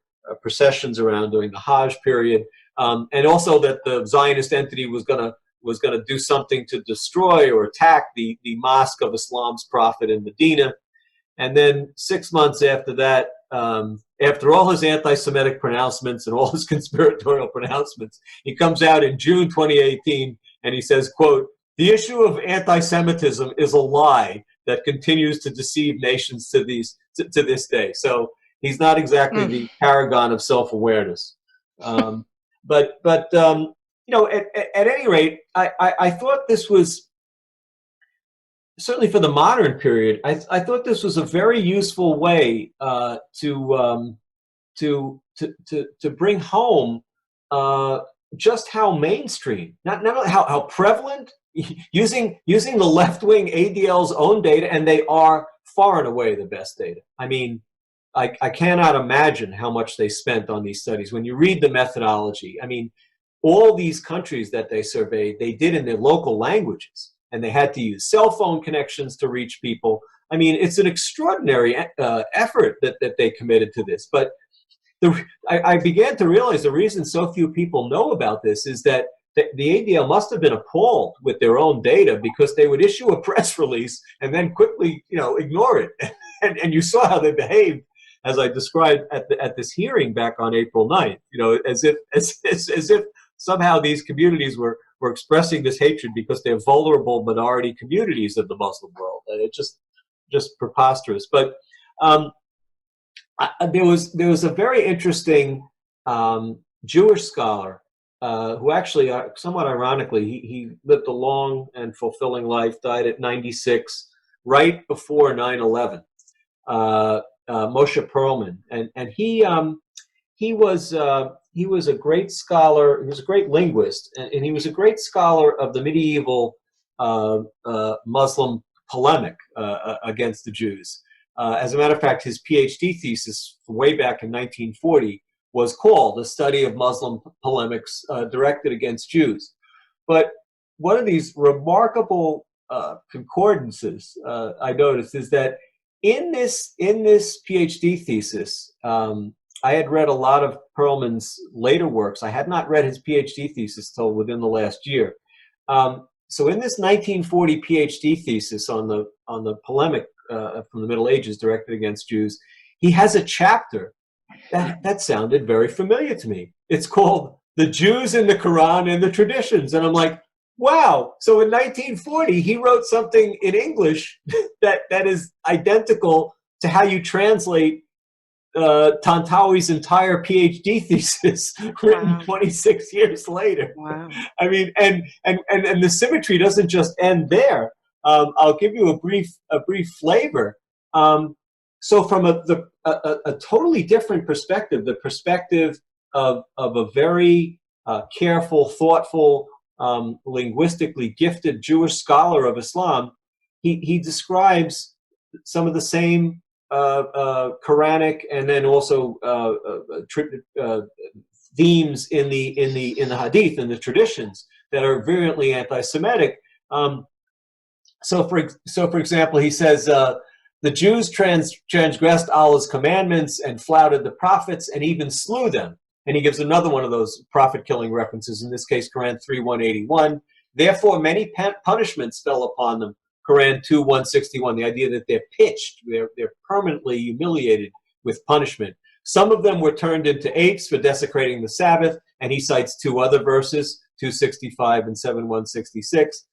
processions around during the Hajj period, and also that the Zionist entity was going to do something to destroy or attack the mosque of Islam's prophet in Medina. And then 6 months after that, after all his anti-Semitic pronouncements and all his conspiratorial pronouncements, he comes out in June 2018 and he says, quote, "The issue of anti-Semitism is a lie that continues to deceive nations to this day." So he's not exactly the paragon of self-awareness. But you know, at any rate, I thought this was certainly for the modern period, I thought this was a very useful way to bring home just how mainstream, not only how prevalent, using the left wing ADL's own data, and they are far and away the best data. I mean, I cannot imagine how much they spent on these studies. When you read the methodology, I mean, all these countries that they surveyed, they did in their local languages, and they had to use cell phone connections to reach people. I mean, it's an extraordinary effort that they committed to this. But I began to realize the reason so few people know about this is that the ADL must have been appalled with their own data, because they would issue a press release and then quickly, ignore it. And you saw how they behaved, as I described at this hearing back on April 9th, as if somehow these communities were expressing this hatred because they're vulnerable minority communities of the Muslim world. And it's just preposterous. But there was a very interesting Jewish scholar who actually, somewhat ironically, he lived a long and fulfilling life, died at 96, right before 9/11. Moshe Perlman, and he was a great scholar. He was a great linguist, and he was a great scholar of the medieval Muslim polemic against the Jews. As a matter of fact, his PhD thesis from way back in 1940 was called "The Study of Muslim Polemics Directed Against Jews." But one of these remarkable concordances I noticed is that in this PhD thesis, I had read a lot of Perlman's later works. I had not read his PhD thesis till within the last year. So in this 1940 PhD thesis on the polemic from the Middle Ages directed against Jews, he has a chapter that sounded very familiar to me. It's called "The Jews in the Quran and the Traditions," and I'm like, wow. So in 1940, he wrote something in English that is identical to how you translate Tantawi's entire PhD thesis written 26 years later. Wow. I mean, and the symmetry doesn't just end there. I'll give you a brief flavor. So from a totally different perspective, the perspective of a very careful, thoughtful, linguistically gifted Jewish scholar of Islam, he describes some of the same Quranic and then also themes in the Hadith and the traditions that are virulently anti-Semitic. So for example, he says the Jews transgressed Allah's commandments and flouted the prophets and even slew them. And he gives another one of those prophet-killing references, in this case, Quran 3:181. Therefore, many punishments fell upon them. Quran 2:161, the idea that they're pitched, they're permanently humiliated with punishment. Some of them were turned into apes for desecrating the Sabbath, and he cites two other verses, 265 and 7:166.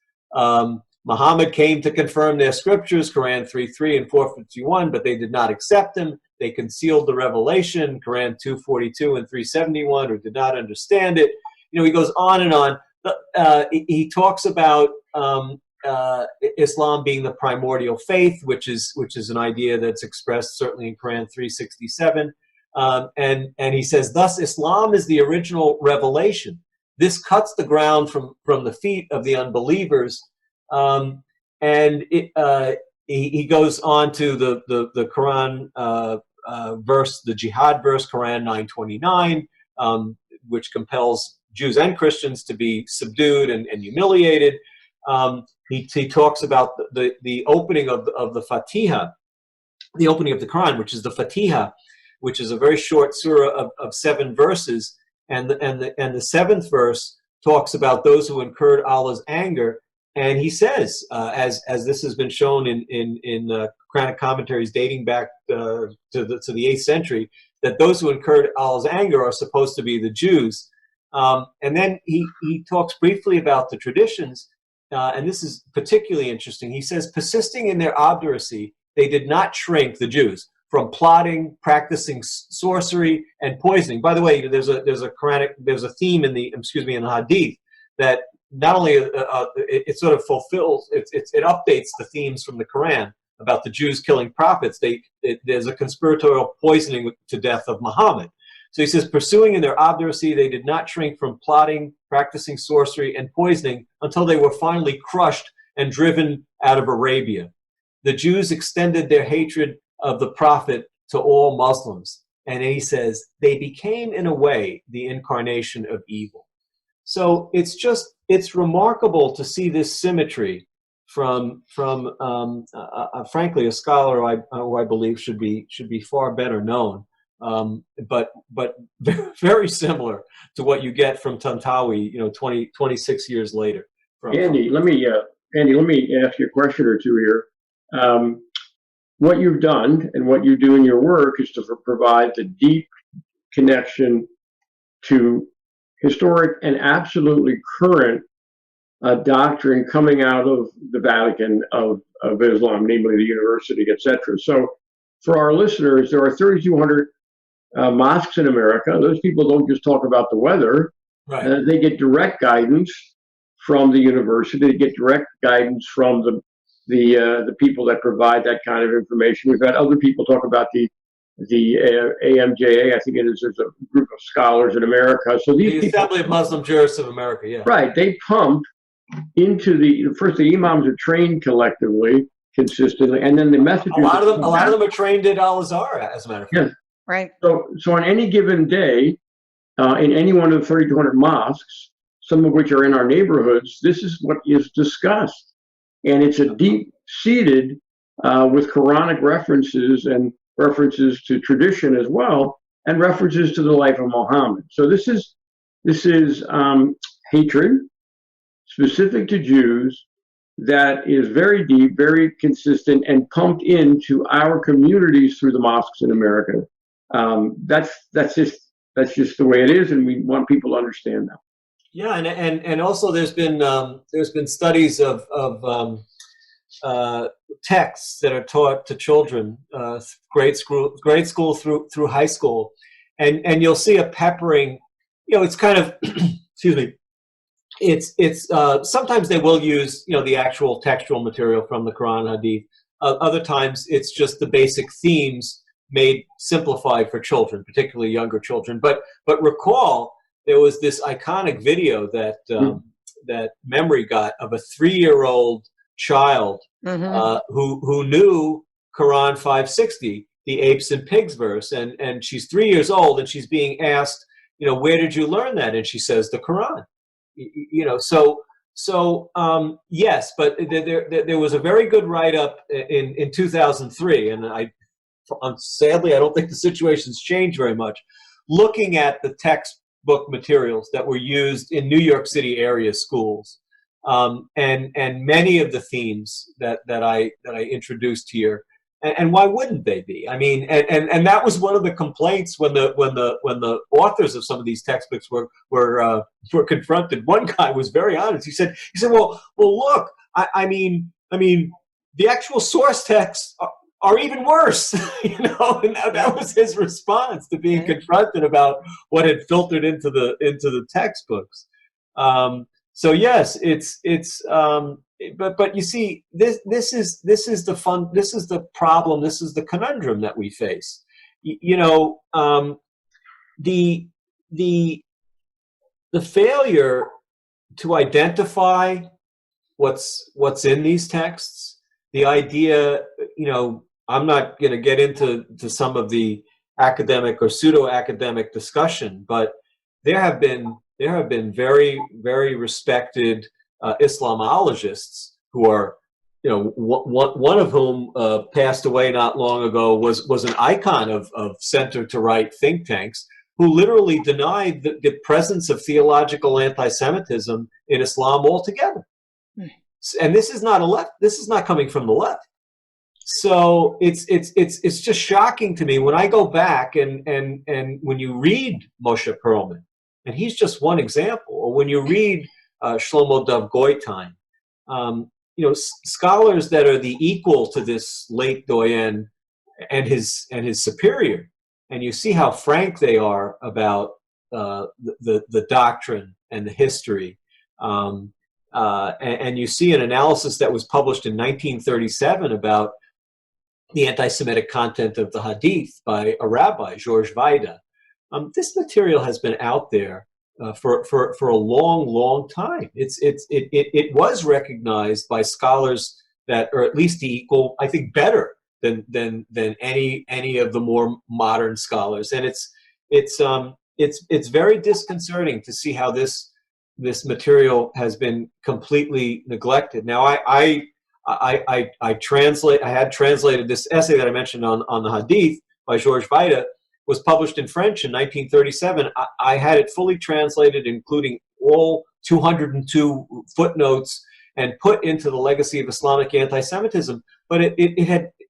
Muhammad came to confirm their scriptures, Quran 3:3 and 4:51, but they did not accept him. They concealed the revelation, Quran 2:42 and 3:71, or did not understand it. He goes on and on. He talks about Islam being the primordial faith, which is an idea that's expressed certainly in Quran 3:67. And he says, thus Islam is the original revelation. This cuts the ground from the feet of the unbelievers. And he goes on to the Quran verse, the jihad verse, Quran 9:29, which compels Jews and Christians to be subdued and humiliated. He talks about the opening of the Fatiha, the opening of the Quran, which is the Fatiha, which is a very short surah of 7 verses, and the 7th verse talks about those who incurred Allah's anger. And he says, as this has been shown in Quranic commentaries dating back to the 8th century, that those who incurred Allah's anger are supposed to be the Jews. And then he talks briefly about the traditions, and this is particularly interesting. He says, persisting in their obduracy, they did not shrink, the Jews, from plotting, practicing sorcery, and poisoning. By the way, there's a theme in the Hadith that not only it sort of fulfills, it updates the themes from the Quran about the Jews killing prophets. There's a conspiratorial poisoning to death of Muhammad. So he says, pursuing in their obduracy, they did not shrink from plotting, practicing sorcery, and poisoning until they were finally crushed and driven out of Arabia. The Jews extended their hatred of the prophet to all Muslims. And he says, they became, in a way, the incarnation of evil. So it's remarkable to see this symmetry from frankly, a scholar who I believe should be far better known, but very similar to what you get from Tantawi, 26 years later. Andy, let me ask you a question or two here. What you've done and what you do in your work is to provide the deep connection to historic and absolutely current doctrine coming out of the Vatican of Islam, namely the university, etc. So for our listeners, there are 3,200 mosques in America. Those people don't just talk about the weather. Right. They get direct guidance from the university. They get direct guidance from the people that provide that kind of information. We've had other people talk about the AMJA, I think it is. There's a group of scholars in America. So these the Assembly of Muslim Jurists of America, yeah. Right. They pump into the imams are trained collectively, consistently, and then the messages. A lot of them are trained at Al Azhar, as a matter of fact. Yes. Right. So on any given day, in any one of the 3,200 mosques, some of which are in our neighborhoods, this is what is discussed, and it's a deep-seated with Quranic references and references to tradition as well, and references to the life of Muhammad. So this is hatred specific to Jews that is very deep, very consistent, and pumped into our communities through the mosques in America. That's just the way it is, and we want people to understand that. Yeah, and also there's been studies of texts that are taught to children, grade school through high school, and you'll see a peppering. It's kind of excuse me. It's sometimes they will use the actual textual material from the Quran Hadith. Other times it's just the basic themes made simplified for children, particularly younger children. But recall there was this iconic video that that Memory got of a 3-year-old child who knew Quran 560, the apes and pigs verse, and she's 3 years old and she's being asked, where did you learn that? And she says the Quran. Yes, but there was a very good write-up in 2003, and sadly I don't think the situation's changed very much, looking at the textbook materials that were used in New York City area schools, and many of the themes that I introduced here. And why wouldn't they be? I mean, and that was one of the complaints when the authors of some of these textbooks were confronted. One guy was very honest. He said, well, look, I mean, the actual source texts are even worse, and that was his response to being confronted about what had filtered into the textbooks. So yes, it's. But you see, this is the problem. This is the conundrum that we face. The failure to identify what's in these texts. The idea, I'm not going to get into some of the academic or pseudo-academic discussion, but there have been very, very respected Islamologists who are, one of whom passed away not long ago, was an icon of center to right think tanks, who literally denied the presence of theological anti-Semitism in Islam altogether. And this is not coming from the left. So it's just shocking to me when I go back and when you read Moshe Perlman, and he's just one example, or when you read Shlomo Dov Goitein, scholars that are the equal to this late doyen and his superior, and you see how frank they are about the doctrine and the history, and you see an analysis that was published in 1937 about the anti-Semitic content of the Hadith by a rabbi, George Vaida. This material has been out there for a long, long time. It was recognized by scholars that are at least equal, I think, better than any of the more modern scholars. And it's very disconcerting to see how this material has been completely neglected. Now, I had translated this essay that I mentioned on the Hadith by Georges Vaida, was published in French in 1937. I had it fully translated, including all 202 footnotes, and put into the Legacy of Islamic Anti-Semitism. But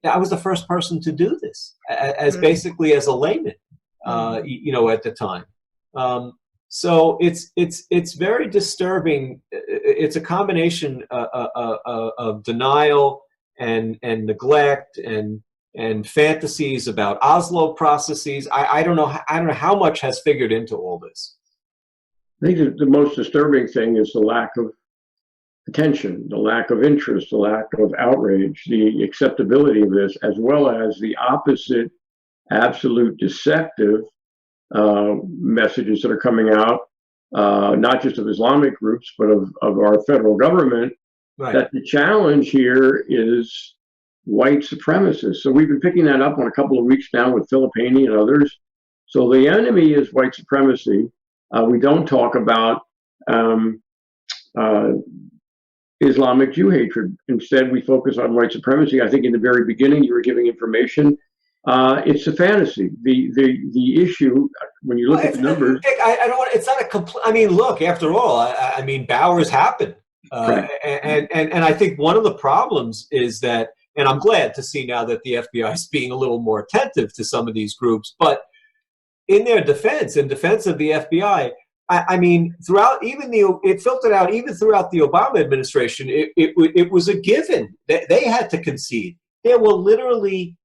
I was the first person to do this, as basically as a layman, at the time. So it's very disturbing. It's a combination of denial and neglect and fantasies about Oslo processes. I don't know how much has figured into all this. I think the most disturbing thing is the lack of attention, the lack of interest, the lack of outrage, the acceptability of this, as well as the opposite, absolute deceptive messages that are coming out, not just of Islamic groups, but of our federal government, right, that the challenge here is white supremacists. So we've been picking that up on a couple of weeks now with Filippini and others. So the enemy is white supremacy. We don't talk about Islamic Jew hatred. Instead, we focus on white supremacy. I think in the very beginning, you were giving information. It's a fantasy. The issue, when you look at the numbers, I don't want. It's not a complete. I mean, look. After all, I mean, Bowers happened, right. and I think one of the problems is that, and I'm glad to see now that the FBI is being a little more attentive to some of these groups. But in their defense, in defense of the FBI, I mean, it filtered out even throughout the Obama administration. It was a given that they had to concede. There were literally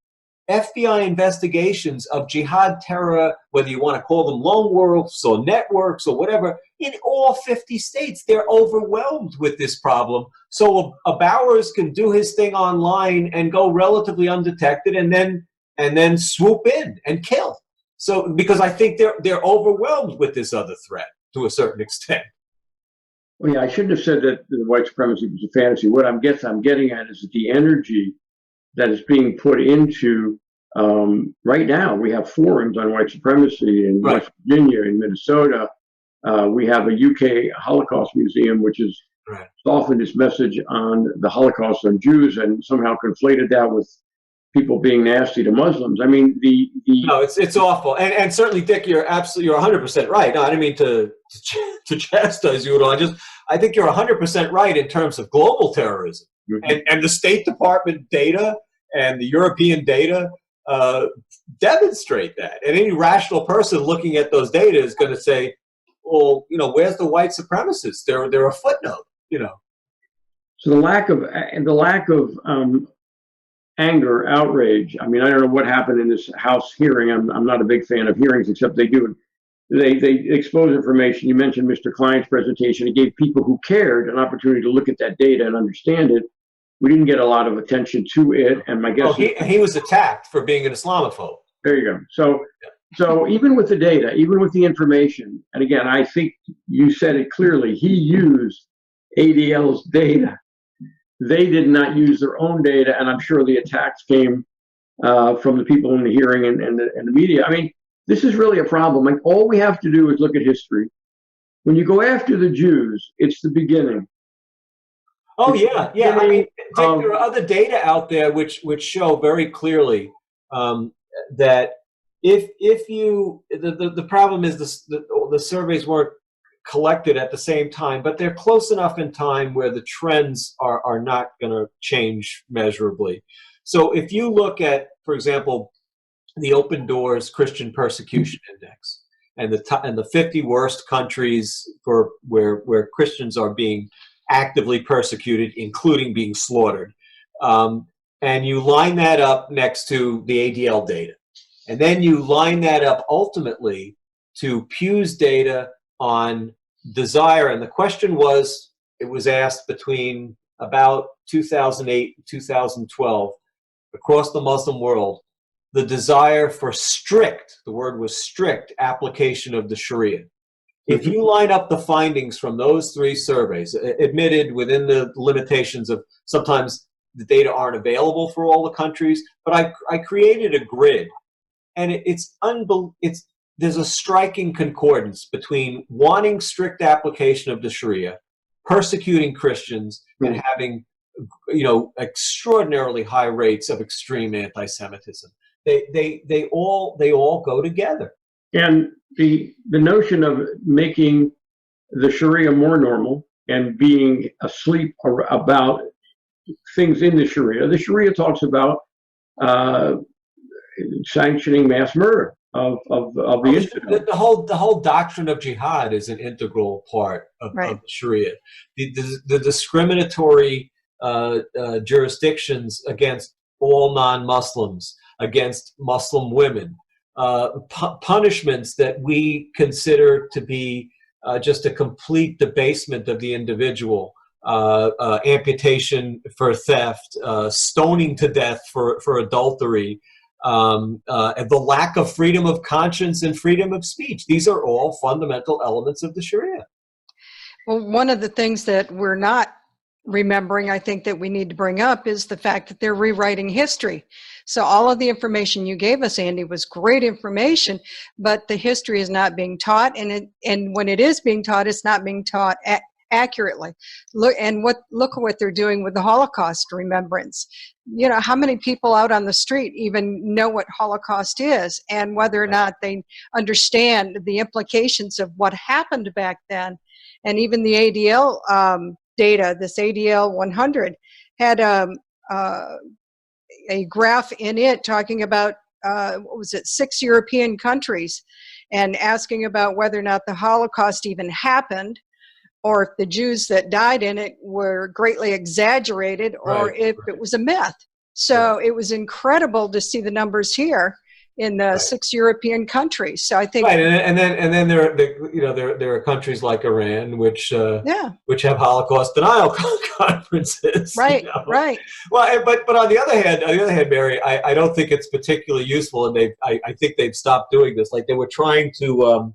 FBI investigations of jihad terror, whether you want to call them lone wolves or networks or whatever, in all 50 states. They're overwhelmed with this problem. So a Bowers can do his thing online and go relatively undetected, and then swoop in and kill. So because I think they're overwhelmed with this other threat to a certain extent. Well, yeah, I shouldn't have said that the white supremacy was a fantasy. What I'm getting at is that the energy that is being put into right now. We have forums on white supremacy in West Virginia, in Minnesota. We have a UK Holocaust museum, which has softened its message on the Holocaust on Jews and somehow conflated that with people being nasty to Muslims. I mean, no, it's awful, and certainly, Dick, you're 100% right. No, I didn't mean to chastise you at all. I think you're 100% right in terms of global terrorism, and the State Department data and the European data demonstrate that. And any rational person looking at those data is going to say, well, where's the white supremacists? They're a footnote, So the lack of anger, outrage. I mean, I don't know what happened in this House hearing. I'm not a big fan of hearings, except they expose information. You mentioned Mr. Klein's presentation. It gave people who cared an opportunity to look at that data and understand it. We didn't get a lot of attention to it, and my guess he was attacked for being an Islamophobe. There you go. So even with the data, even with the information, and again, I think you said it clearly, he used ADL's data. They did not use their own data, and I'm sure the attacks came from the people in the hearing and the media. I mean, this is really a problem. Like, all we have to do is look at history. When you go after the Jews, it's the beginning. Oh, yeah. I mean, Dick, there are other data out there which show very clearly that if you the problem is the surveys weren't collected at the same time, but they're close enough in time where the trends are not going to change measurably. So if you look at, for example, the Open Doors Christian Persecution Index and the 50 worst countries for where Christians are being actively persecuted, including being slaughtered, and you line that up next to the ADL data, and then you line that up ultimately to Pew's data on desire. And the question was, it was asked between about 2008 and 2012 across the Muslim world, the desire for strict, the word was strict, application of the Sharia. If you line up the findings from those three surveys, admitted within the limitations of sometimes the data aren't available for all the countries, but I created a grid, and there's a striking concordance between wanting strict application of the Sharia, persecuting Christians, and having, extraordinarily high rates of extreme anti-Semitism. They all go together. And the notion of making the Sharia more normal and being asleep about things in the Sharia talks about sanctioning mass murder of the infidel. The whole doctrine of jihad is an integral part of Sharia. The discriminatory jurisdictions against all non-Muslims, against Muslim women, punishments that we consider to be just a complete debasement of the individual, amputation for theft, stoning to death for adultery, the lack of freedom of conscience and freedom of speech. These are all fundamental elements of the Sharia. Well, one of the things that we're not remembering, I think, that we need to bring up is the fact that they're rewriting history. So all of the information you gave us, Andy, was great information, but the history is not being taught, and when it is being taught, it's not being taught accurately. Look at what they're doing with the Holocaust remembrance. How many people out on the street even know what Holocaust is, and whether or not they understand the implications of what happened back then. And even the ADL data, this ADL 100, had a graph in it talking about, 6 European countries, and asking about whether or not the Holocaust even happened, or if the Jews that died in it were greatly exaggerated, or if it was a myth. So it was incredible to see the numbers here in the 6 European countries. So I think, and then there are countries like Iran which have Holocaust denial conferences. Right. Well, but on the other hand, Mary, I don't think it's particularly useful, and I think they've stopped doing this. Like, they were trying to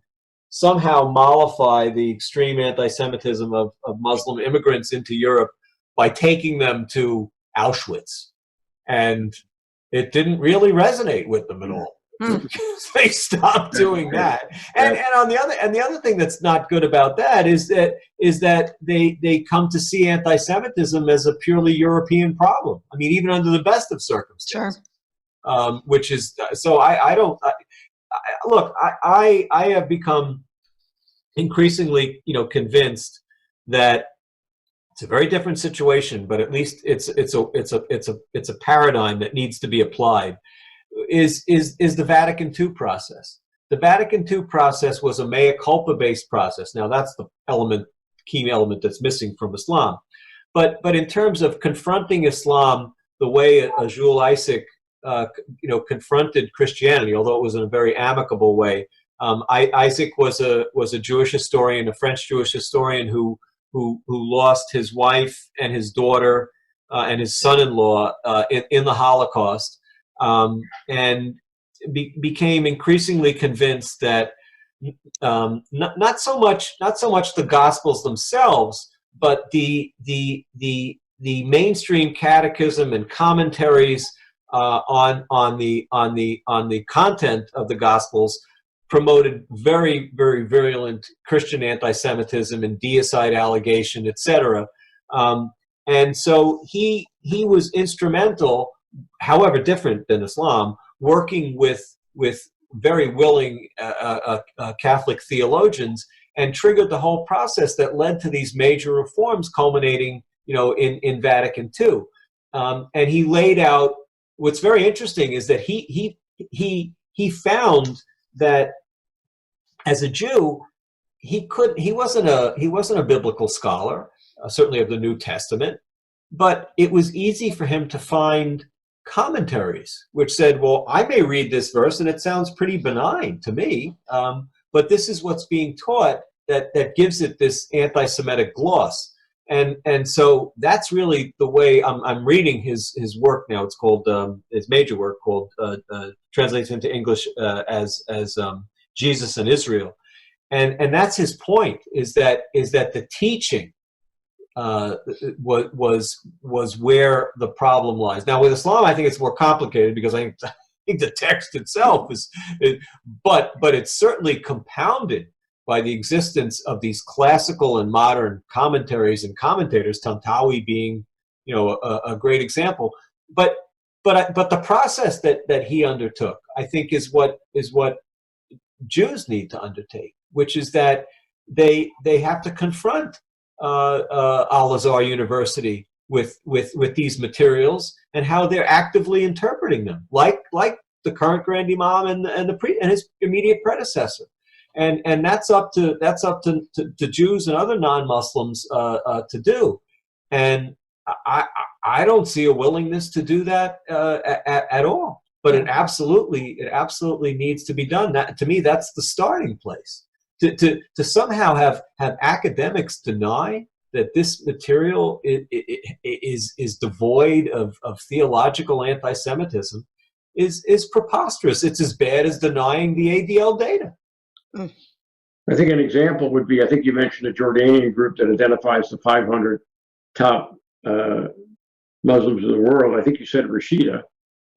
somehow mollify the extreme anti-Semitism of Muslim immigrants into Europe by taking them to Auschwitz, and it didn't really resonate with them at all. They stopped doing that. And the other thing that's not good about that is that they come to see anti-Semitism as a purely European problem. I mean, even under the best of circumstances. Sure. Which is so. I have become increasingly, convinced that it's a very different situation, but at least it's a paradigm that needs to be applied. Is the Vatican II process? The Vatican II process was a mea culpa based process. Now, that's the key element that's missing from Islam. But in terms of confronting Islam the way Jules Isaac confronted Christianity, although it was in a very amicable way. Isaac was a Jewish historian, a French Jewish historian who lost his wife and his daughter and his son-in-law in the Holocaust, and became increasingly convinced that not so much the Gospels themselves, but the mainstream catechism and commentaries on the content of the Gospels promoted very, very virulent Christian anti-Semitism and deicide allegation, etc. And so he was instrumental, however different than Islam, working with very willing Catholic theologians, and triggered the whole process that led to these major reforms culminating, in Vatican II. And he laid out. What's very interesting is that he found that as a Jew, he wasn't a biblical scholar, certainly of the New Testament, but it was easy for him to find commentaries which said, well, I may read this verse and it sounds pretty benign to me, but this is what's being taught that gives it this anti-Semitic gloss. And so that's really the way I'm reading his work now. It's called his major work called translates into English as Jesus and Israel, and that's his point, is that the teaching was where the problem lies. Now with Islam, I think it's more complicated, because I think the text itself but it's certainly compounded by the existence of these classical and modern commentaries and commentators, Tantawi being, a great example. But the process that he undertook, I think, is what Jews need to undertake, which is that they have to confront Al-Azhar University with these materials and how they're actively interpreting them, like the current Grand Imam and his immediate predecessor. And that's up to Jews and other non-Muslims to do. And I don't see a willingness to do that at all. But it absolutely needs to be done. That, to me, that's the starting place. To somehow have academics deny that this material is devoid of theological anti-Semitism is preposterous. It's as bad as denying the ADL data. I think an example would be, I think you mentioned a Jordanian group that identifies the 500 top Muslims in the world. I think you said Rashida.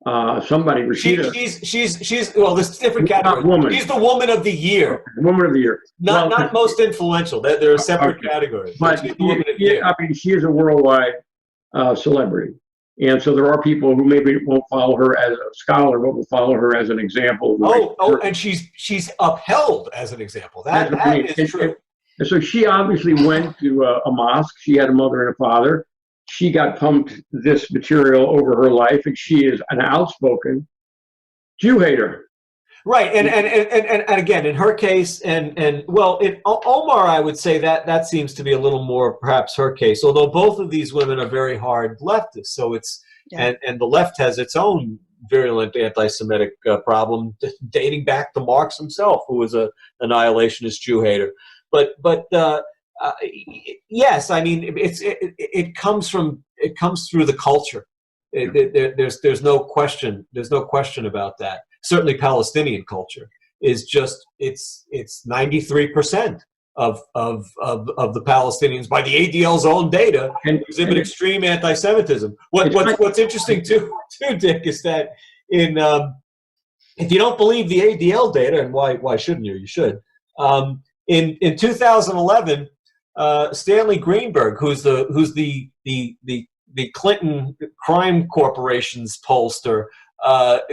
Rashida. She's well, there's different categories. Woman. She's the woman of the year. Woman of the year. Not most influential. There are separate categories. But she is a worldwide celebrity. And so there are people who maybe won't follow her as a scholar, but will follow her as an example. And she's upheld as an example. That is true. And so she obviously went to a mosque. She had a mother and a father. She got pumped this material over her life, and she is an outspoken Jew hater. Right, and again, in her case, and well, in Omar, I would say that seems to be a little more perhaps her case. Although both of these women are very hard leftists, so it's and the left has its own virulent anti-Semitic problem dating back to Marx himself, who was a annihilationist Jew hater. But yes, I mean it comes through the culture. There's no question. There's no question about that. Certainly, Palestinian culture is just it's 93% of the Palestinians, by the ADL's own data, exhibit extreme anti-Semitism. What's interesting too, Dick, is that if you don't believe the ADL data, and why shouldn't you? You should. In 2011, Stanley Greenberg, who's the Clinton Crime Corporation's pollster,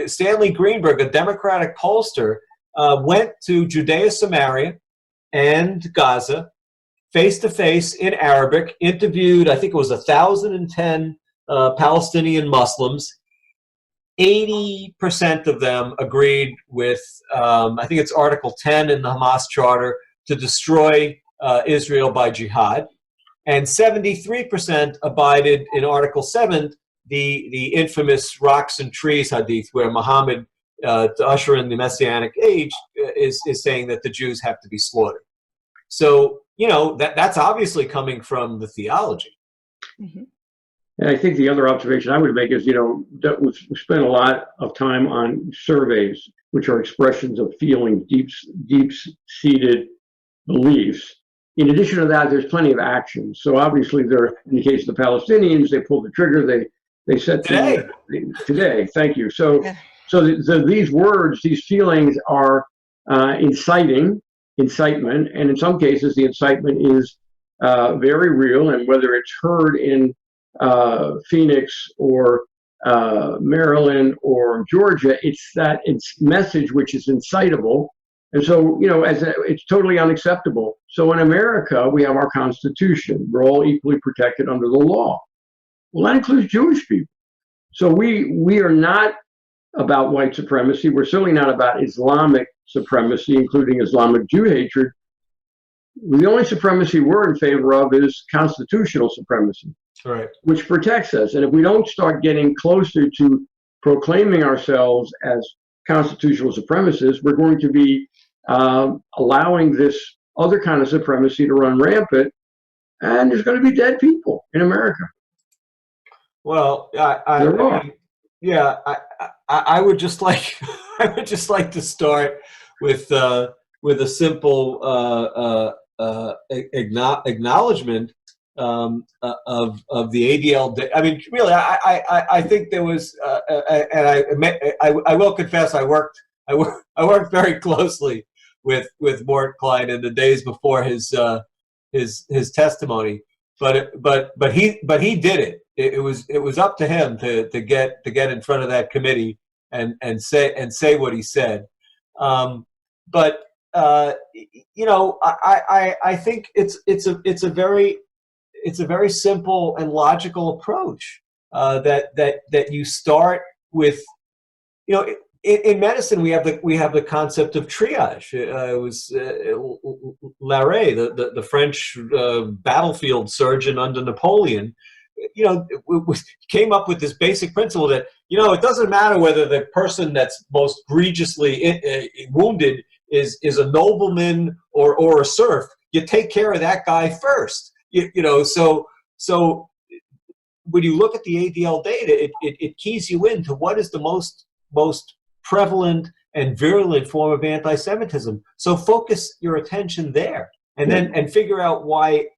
Stanley Greenberg, a Democratic pollster, went to Judea, Samaria, and Gaza face to face in Arabic, interviewed, I think it was 1,010 Palestinian Muslims. 80% of them agreed with, I think it's Article 10 in the Hamas Charter, to destroy Israel by jihad, and 73% abided in Article 7, the infamous rocks and trees hadith, where Muhammad, to usher in the Messianic age, is saying that the Jews have to be slaughtered. So, that's obviously coming from the theology. Mm-hmm. And I think the other observation I would make is, that we've spent a lot of time on surveys, which are expressions of feelings, deep-seated beliefs. In addition to that, there's plenty of action. So obviously, in the case of the Palestinians, they pulled the trigger. They said today. Thank you. So these words, these feelings are incitement, and in some cases, the incitement is very real. And whether it's heard in Phoenix or Maryland or Georgia, it's message which is incitable. And so, it's totally unacceptable. So in America, we have our Constitution. We're all equally protected under the law. Well, that includes Jewish people. So we are not about white supremacy. We're certainly not about Islamic supremacy, including Islamic Jew hatred. The only supremacy we're in favor of is constitutional supremacy, right, which protects us. And if we don't start getting closer to proclaiming ourselves as constitutional supremacists, we're going to be allowing this other kind of supremacy to run rampant. and there's going to be dead people in America. Well, There are. yeah, I would just like I would just like to start with a simple acknowledgement of the ADL. I mean, really, I think there was, and I will confess, I worked very closely with Mort Klein in the days before his testimony. But he did it. It was up to him to get in front of that committee and say what he said. But you know, I think it's a very simple and logical approach that you start with. You know, in medicine we have the concept of triage. It was Larrey, the French battlefield surgeon under Napoleon. You know, came up with this basic principle that, you know, it doesn't matter whether the person that's most egregiously wounded is a nobleman or a serf. You take care of that guy first. You know, so when you look at the ADL data, it keys you into what is the most prevalent and virulent form of anti-Semitism. So focus your attention there, and then figure out why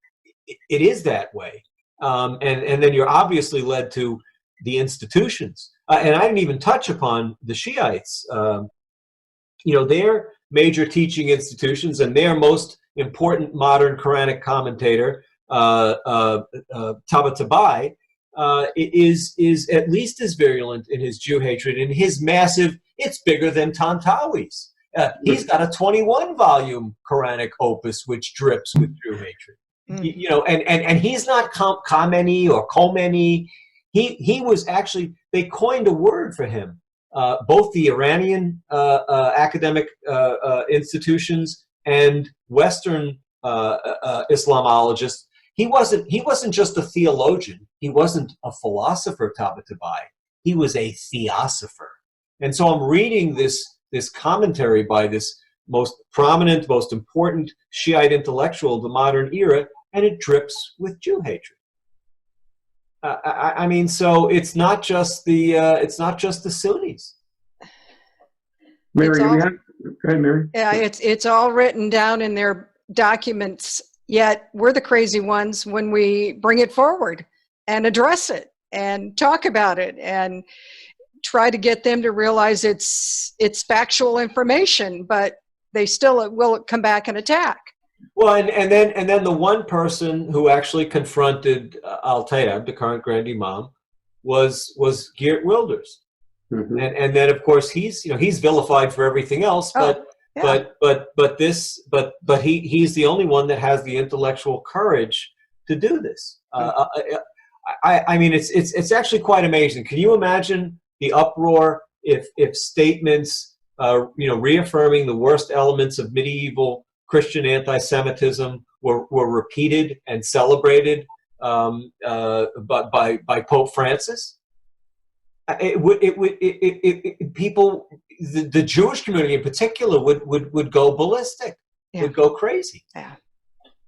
it is that way. And then you're obviously led to the institutions. And I didn't even touch upon the Shiites. You know, their major teaching institutions and their most important modern Quranic commentator, Tabatabai, is at least as virulent in his Jew hatred, in his massive, it's bigger than Tantawi's. He's got a 21-volume Quranic opus which drips with Jew hatred. You know, and he's not Khamenei or Khomeini. He was actually, they coined a word for him. Both the Iranian academic institutions and Western Islamologists. He wasn't just a theologian. He wasn't a philosopher, Tabatabai. He was a theosopher. And so I'm reading this commentary by this most prominent, most important Shiite intellectual of the modern era, and it drips with Jew hatred. I mean, so it's not just the Sunnis. Mary, go ahead, Mary. Yeah, it's all written down in their documents. Yet we're the crazy ones when we bring it forward and address it and talk about it and try to get them to realize it's factual information, but they still will come back and attack. Well, and then the one person who actually confronted Al-Tayyab, the current Grand Imam, was Geert Wilders, and then of course he's vilified for everything else, but he's the only one that has the intellectual courage to do this. I mean, it's actually quite amazing. Can you imagine the uproar if statements reaffirming the worst elements of medieval Christian anti-Semitism were repeated and celebrated by Pope Francis? People, the Jewish community in particular, would go ballistic, would go crazy. Yeah.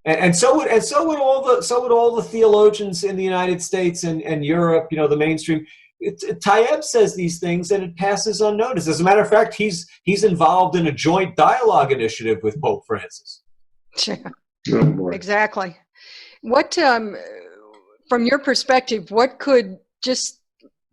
And so would all the theologians in the United States and Europe. You know, the mainstream. Tayyab says these things and it passes unnoticed. As a matter of fact, he's involved in a joint dialogue initiative with Pope Francis. Oh, exactly. What, from your perspective, what could just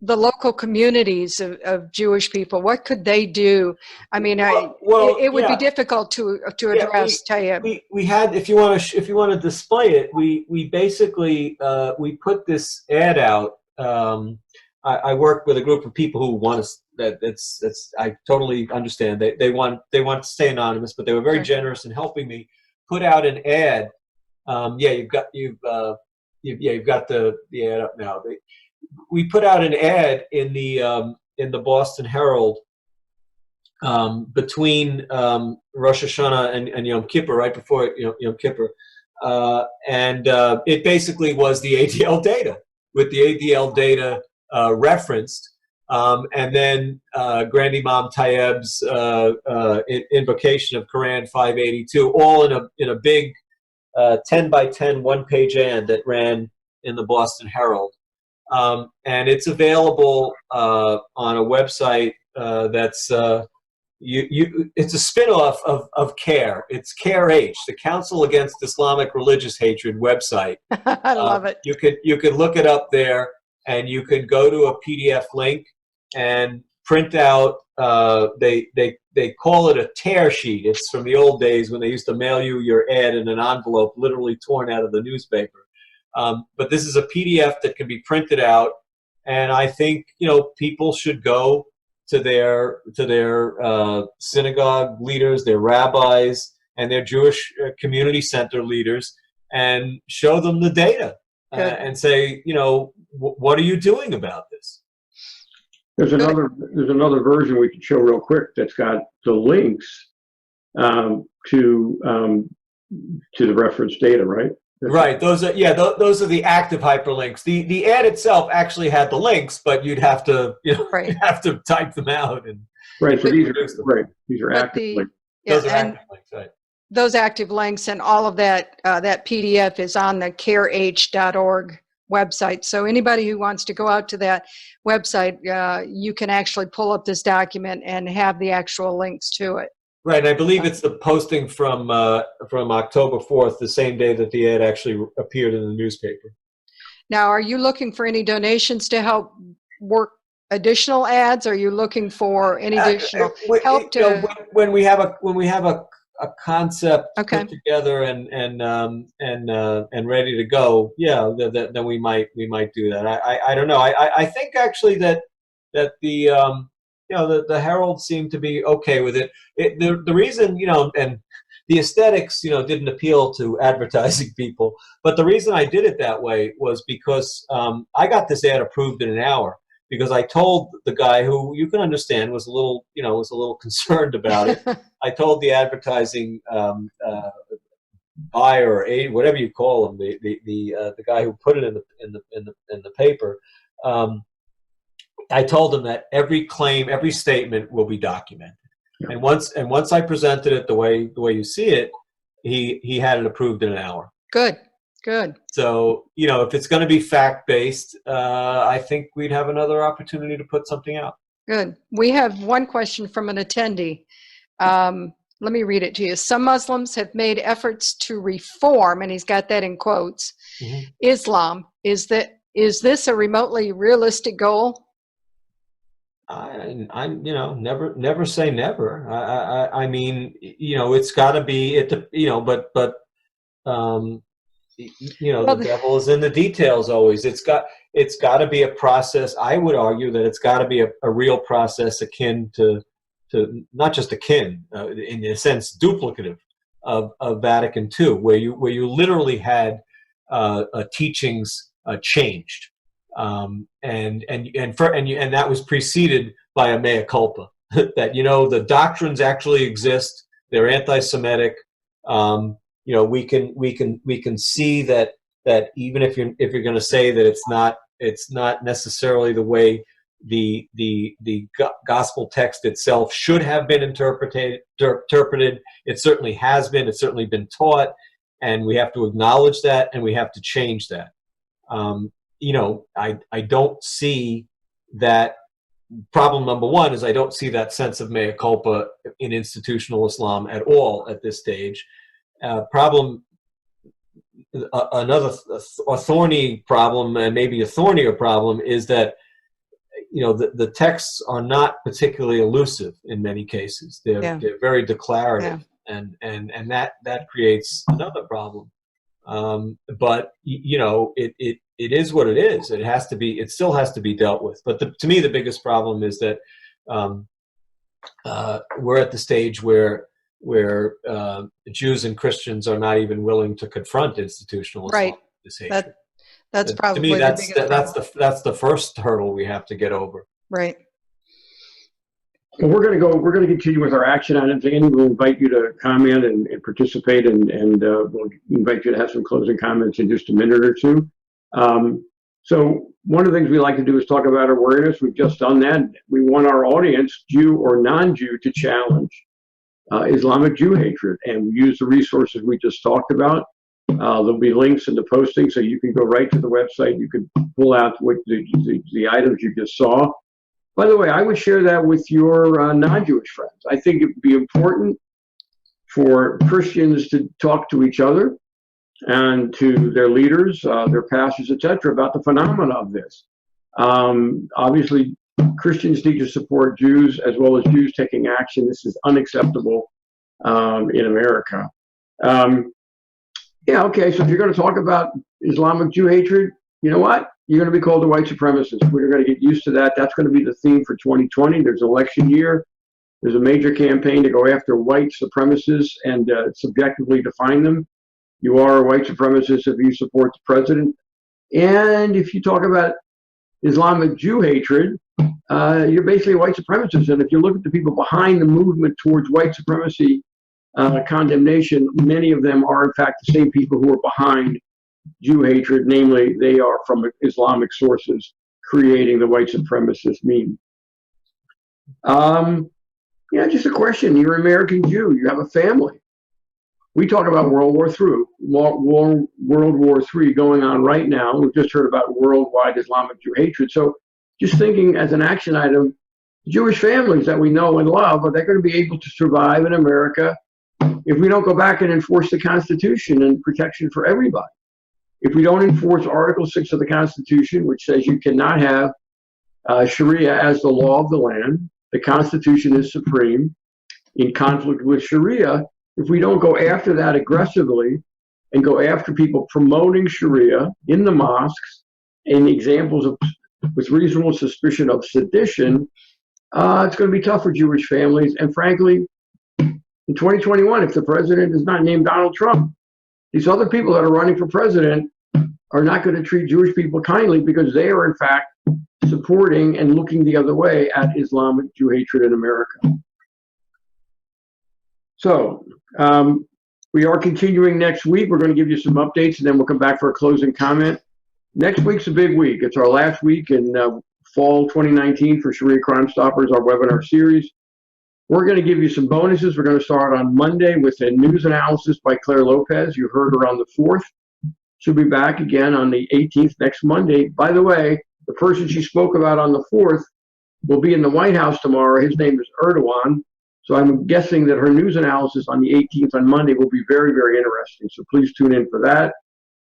the local communities of Jewish people, what could they do? I mean, it would be difficult to address Tayyab. We had, if you want to display it, we basically we put this ad out. I work with a group of people who want us. That's I totally understand. They want to stay anonymous, but they were very generous in helping me put out an ad. You've got the ad up now. We put out an ad in the Boston Herald between Rosh Hashanah and Yom Kippur, right before Yom Kippur, and it basically was the ADL data, with the ADL data referenced, and then Grand Imam Tayyab's invocation of Quran 582, all in a big 10 by 10 one-page ad that ran in the Boston Herald. And it's available on a website that's it's a spin-off of CARE. It's CARE-H, the Council Against Islamic Religious Hatred website. I love it. You could look it up there, and you could go to a PDF link and print out. They call it a tear sheet. It's from the old days when they used to mail you your ad in an envelope, literally torn out of the newspaper. But this is a PDF that can be printed out, and I think people should go to their synagogue leaders, their rabbis, and their Jewish community center leaders, and show them the data and say, what are you doing about this? There's another version we could show real quick that's got the links to the reference data, right? Right. Those are the active hyperlinks. The ad itself actually had the links, but you'd have to right. you'd have to type them out and right. So these are active links. Those are active links, right? Those active links and all of that that PDF is on the careh.org website. So anybody who wants to go out to that website, you can actually pull up this document and have the actual links to it. Right, and I believe it's the posting from October 4th, the same day that the ad actually appeared in the newspaper. Now, are you looking for any donations to help work additional ads? Are you looking for any additional help to? When we have a concept okay. put together and ready to go, then we might do that. I don't know. I think actually that the the Herald seemed to be okay with it. The reason, and the aesthetics, didn't appeal to advertising people. But the reason I did it that way was because I got this ad approved in an hour because I told the guy who you can understand was a little concerned about it. I told the advertising buyer or aide, whatever you call him, the guy who put it in the paper. I told him that every claim, every statement will be documented. And once I presented it the way you see it, he had it approved in an hour. Good. So if it's going to be fact based, I think we'd have another opportunity to put something out. Good. We have one question from an attendee. Let me read it to you. Some Muslims have made efforts to reform, and he's got that in quotes, Islam. Is this a remotely realistic goal? I'm never say never. I mean, it's got to be but the devil is in the details always. It's got to be a process. I would argue that it's got to be a real process akin to not just akin, in a sense duplicative of Vatican II, where you literally had teachings changed. And that was preceded by a mea culpa that the doctrines actually exist. They're anti-Semitic. We can see that even if you're going to say that it's not necessarily the way the gospel text itself should have been interpreted. It certainly has been. It's certainly been taught, and we have to acknowledge that, and we have to change that. I don't see that. Problem number one is I don't see that sense of mea culpa in institutional Islam at all at this stage. Another a thorny problem, and maybe a thornier problem, is that the texts are not particularly elusive in many cases. They're very declarative, and that creates another problem. But it is what it is. It still has to be dealt with. But to me, the biggest problem is that we're at the stage where Jews and Christians are not even willing to confront institutional Islam. Right. This hatred. That's probably to me, the biggest problem. that's the first hurdle we have to get over. Right. Well, we're going to continue with our action items. Andy, we'll invite you to comment and participate, and we'll invite you to have some closing comments in just a minute or two. So one of the things we like to do is talk about awareness. We've just done that. We want our audience, Jew or non-Jew, to challenge Islamic Jew hatred, and we use the resources we just talked about. There'll be links in the posting, so you can go right to the website. You can pull out what the items you just saw. By the way, I would share that with your non-Jewish friends. I think it would be important for Christians to talk to each other and to their leaders, their pastors, etc., about the phenomena of this. Obviously, Christians need to support Jews as well as Jews taking action. This is unacceptable in America. Yeah, okay, so if you're going to talk about Islamic Jew hatred, you know what? You're going to be called a white supremacist. We're going to get used to that. That's going to be the theme for 2020. There's an election year. There's a major campaign to go after white supremacists and subjectively define them. You are a white supremacist if you support the president. And if you talk about Islamic Jew hatred, you're basically a white supremacist. And if you look at the people behind the movement towards white supremacy condemnation, many of them are, in fact, the same people who are behind Jew hatred. Namely, they are from Islamic sources creating the white supremacist meme. Yeah, just a question. You're an American Jew. You have a family. We talk about World War III going on right now. We've just heard about worldwide Islamic Jew hatred. So just thinking as an action item, Jewish families that we know and love, are they going to be able to survive in America if we don't go back and enforce the Constitution and protection for everybody? If we don't enforce Article 6 of the Constitution, which says you cannot have Sharia as the law of the land, the Constitution is supreme, in conflict with Sharia, if we don't go after that aggressively and go after people promoting Sharia in the mosques and examples of with reasonable suspicion of sedition, it's going to be tough for Jewish families. And frankly, in 2021, if the president is not named Donald Trump, these other people that are running for president are not going to treat Jewish people kindly because they are, in fact, supporting and looking the other way at Islamic Jew hatred in America. So we are continuing next week. We're going to give you some updates, and then we'll come back for a closing comment. Next week's a big week. It's our last week in fall 2019 for Sharia Crime Stoppers, our webinar series. We're going to give you some bonuses. We're going to start on Monday with a news analysis by Claire Lopez. You heard her on the 4th. She'll be back again on the 18th, next Monday. By the way, the person she spoke about on the 4th will be in the White House tomorrow. His name is Erdogan. So I'm guessing that her news analysis on the 18th on Monday will be very, very interesting. So please tune in for that.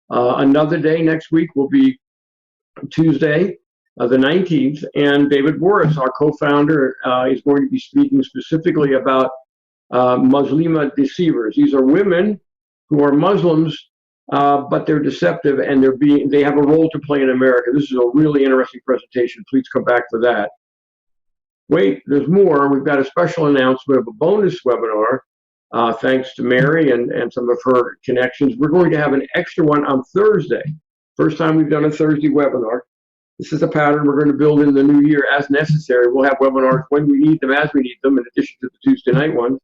Another day next week will be Tuesday, the 19th, and David Boris, our co-founder, is going to be speaking specifically about Muslima deceivers. These are women who are Muslims, but they're deceptive and they have a role to play in America. This is a really interesting presentation. Please come back for that. Wait, there's more. We've got a special announcement of a bonus webinar, thanks to Mary and some of her connections. We're going to have an extra one on Thursday. First time we've done a Thursday webinar. This is a pattern we're going to build in the new year as necessary. We'll have webinars when we need them, as we need them, in addition to the Tuesday night ones.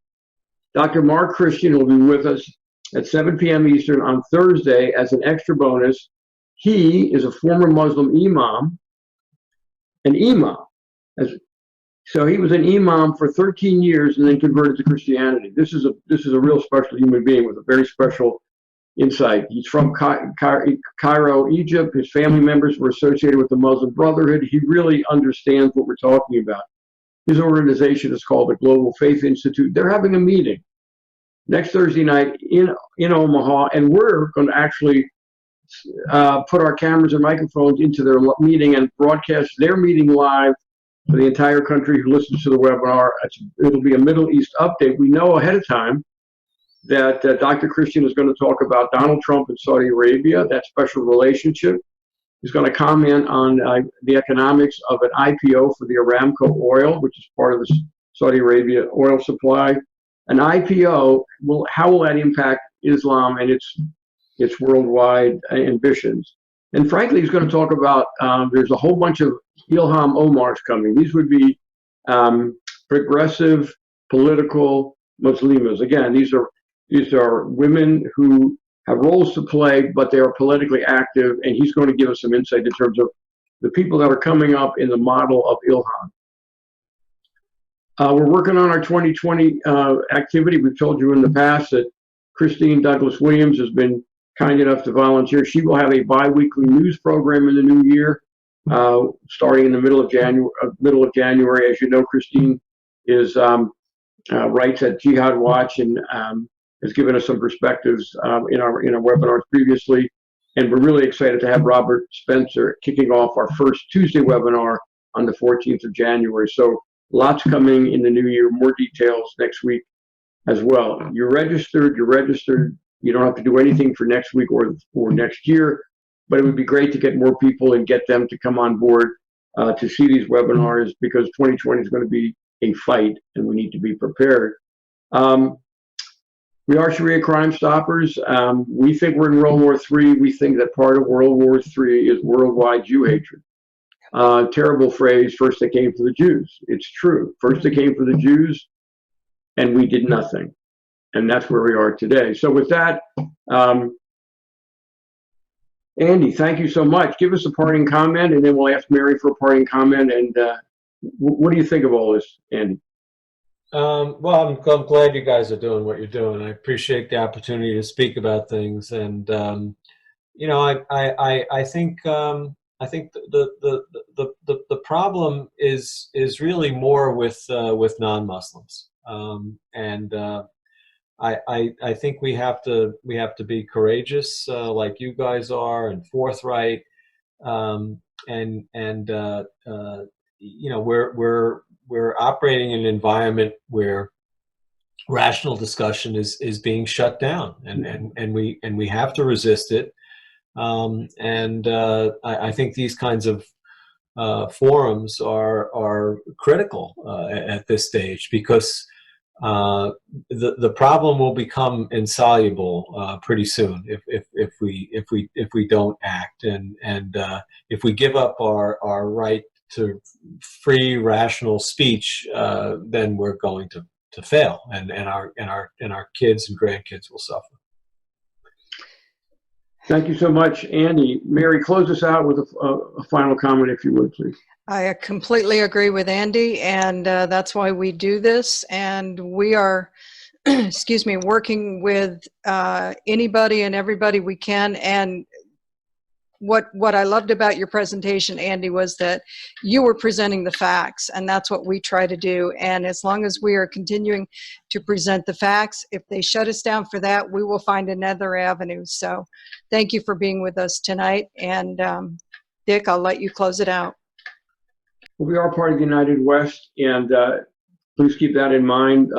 Dr. Mark Christian will be with us at 7 p.m. Eastern on Thursday as an extra bonus. He is a former Muslim imam, so he was an imam for 13 years and then converted to Christianity. This is a real special human being with a very special insight. He's from Cairo, Egypt. His family members were associated with the Muslim Brotherhood. He really understands what we're talking about. His organization is called the Global Faith Institute. They're having a meeting next Thursday night in Omaha, and we're going to actually put our cameras and microphones into their meeting and broadcast their meeting live for the entire country who listens to the webinar. It'll be a Middle East update. We know ahead of time that Dr. Christian is going to talk about Donald Trump and Saudi Arabia, that special relationship. He's going to comment on the economics of an IPO for the Aramco oil, which is part of the Saudi Arabia oil supply. An IPO, how will that impact Islam and its worldwide ambitions? And frankly, he's going to talk about, there's a whole bunch of Ilham Omars coming. These would be progressive political Muslimas. Again, these are women who have roles to play, but they are politically active, and he's going to give us some insight in terms of the people that are coming up in the model of Ilham. We're working on our 2020 activity. We've told you in the past that Christine Douglas Williams has been kind enough to volunteer. She will have a bi-weekly news program in the new year, starting in the middle of January. As you know, Christine is writes at Jihad Watch and has given us some perspectives in our webinars previously. And we're really excited to have Robert Spencer kicking off our first Tuesday webinar on the 14th of January. So lots coming in the new year, more details next week as well. You're registered. You don't have to do anything for next week or next year, but it would be great to get more people and get them to come on board to see these webinars, because 2020 is going to be a fight and we need to be prepared. We are Sharia Crime Stoppers. We think we're in World War III. We think that part of World War III is worldwide Jew hatred. Terrible phrase, first it came for the Jews. It's true. First it came for the Jews, and we did nothing. And that's where we are today. So with that, Andy, thank you so much. Give us a parting comment, and then we'll ask Mary for a parting comment. And what do you think of all this, Andy? Well, I'm glad you guys are doing what you're doing. I appreciate the opportunity to speak about things, and you know, I think the problem is really more with non-Muslims, and I think we have to be courageous, like you guys are, and forthright, and you know, we're operating in an environment where rational discussion is being shut down, and we have to resist it. I think these kinds of forums are critical at this stage, because the problem will become insoluble pretty soon if we don't act, and if we give up our right to free rational speech, then we're going to fail, and our kids and grandkids will suffer. Thank you so much, Andy. Mary, close us out with a final comment, if you would, please. I completely agree with Andy, and that's why we do this. And we are, excuse me, working with anybody and everybody we can. And what I loved about your presentation, Andy, was that you were presenting the facts, and that's what we try to do. And as long as we are continuing to present the facts, if they shut us down for that, we will find another avenue. So thank you for being with us tonight. And Dick, I'll let you close it out. Well, we are part of the United West, and please keep that in mind.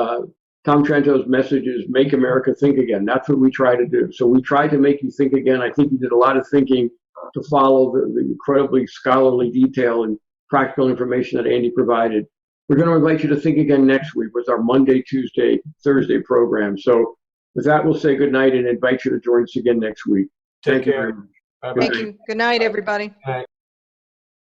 Tom Trento's message is make America think again. That's what we try to do. So we try to make you think again. I think you did a lot of thinking to follow the incredibly scholarly detail and practical information that Andy provided. We're going to invite you to think again next week with our Monday, Tuesday, Thursday program. So with that, we'll say good night and invite you to join us again next week. Take care. You very much. Thank you. Good night, everybody. Bye.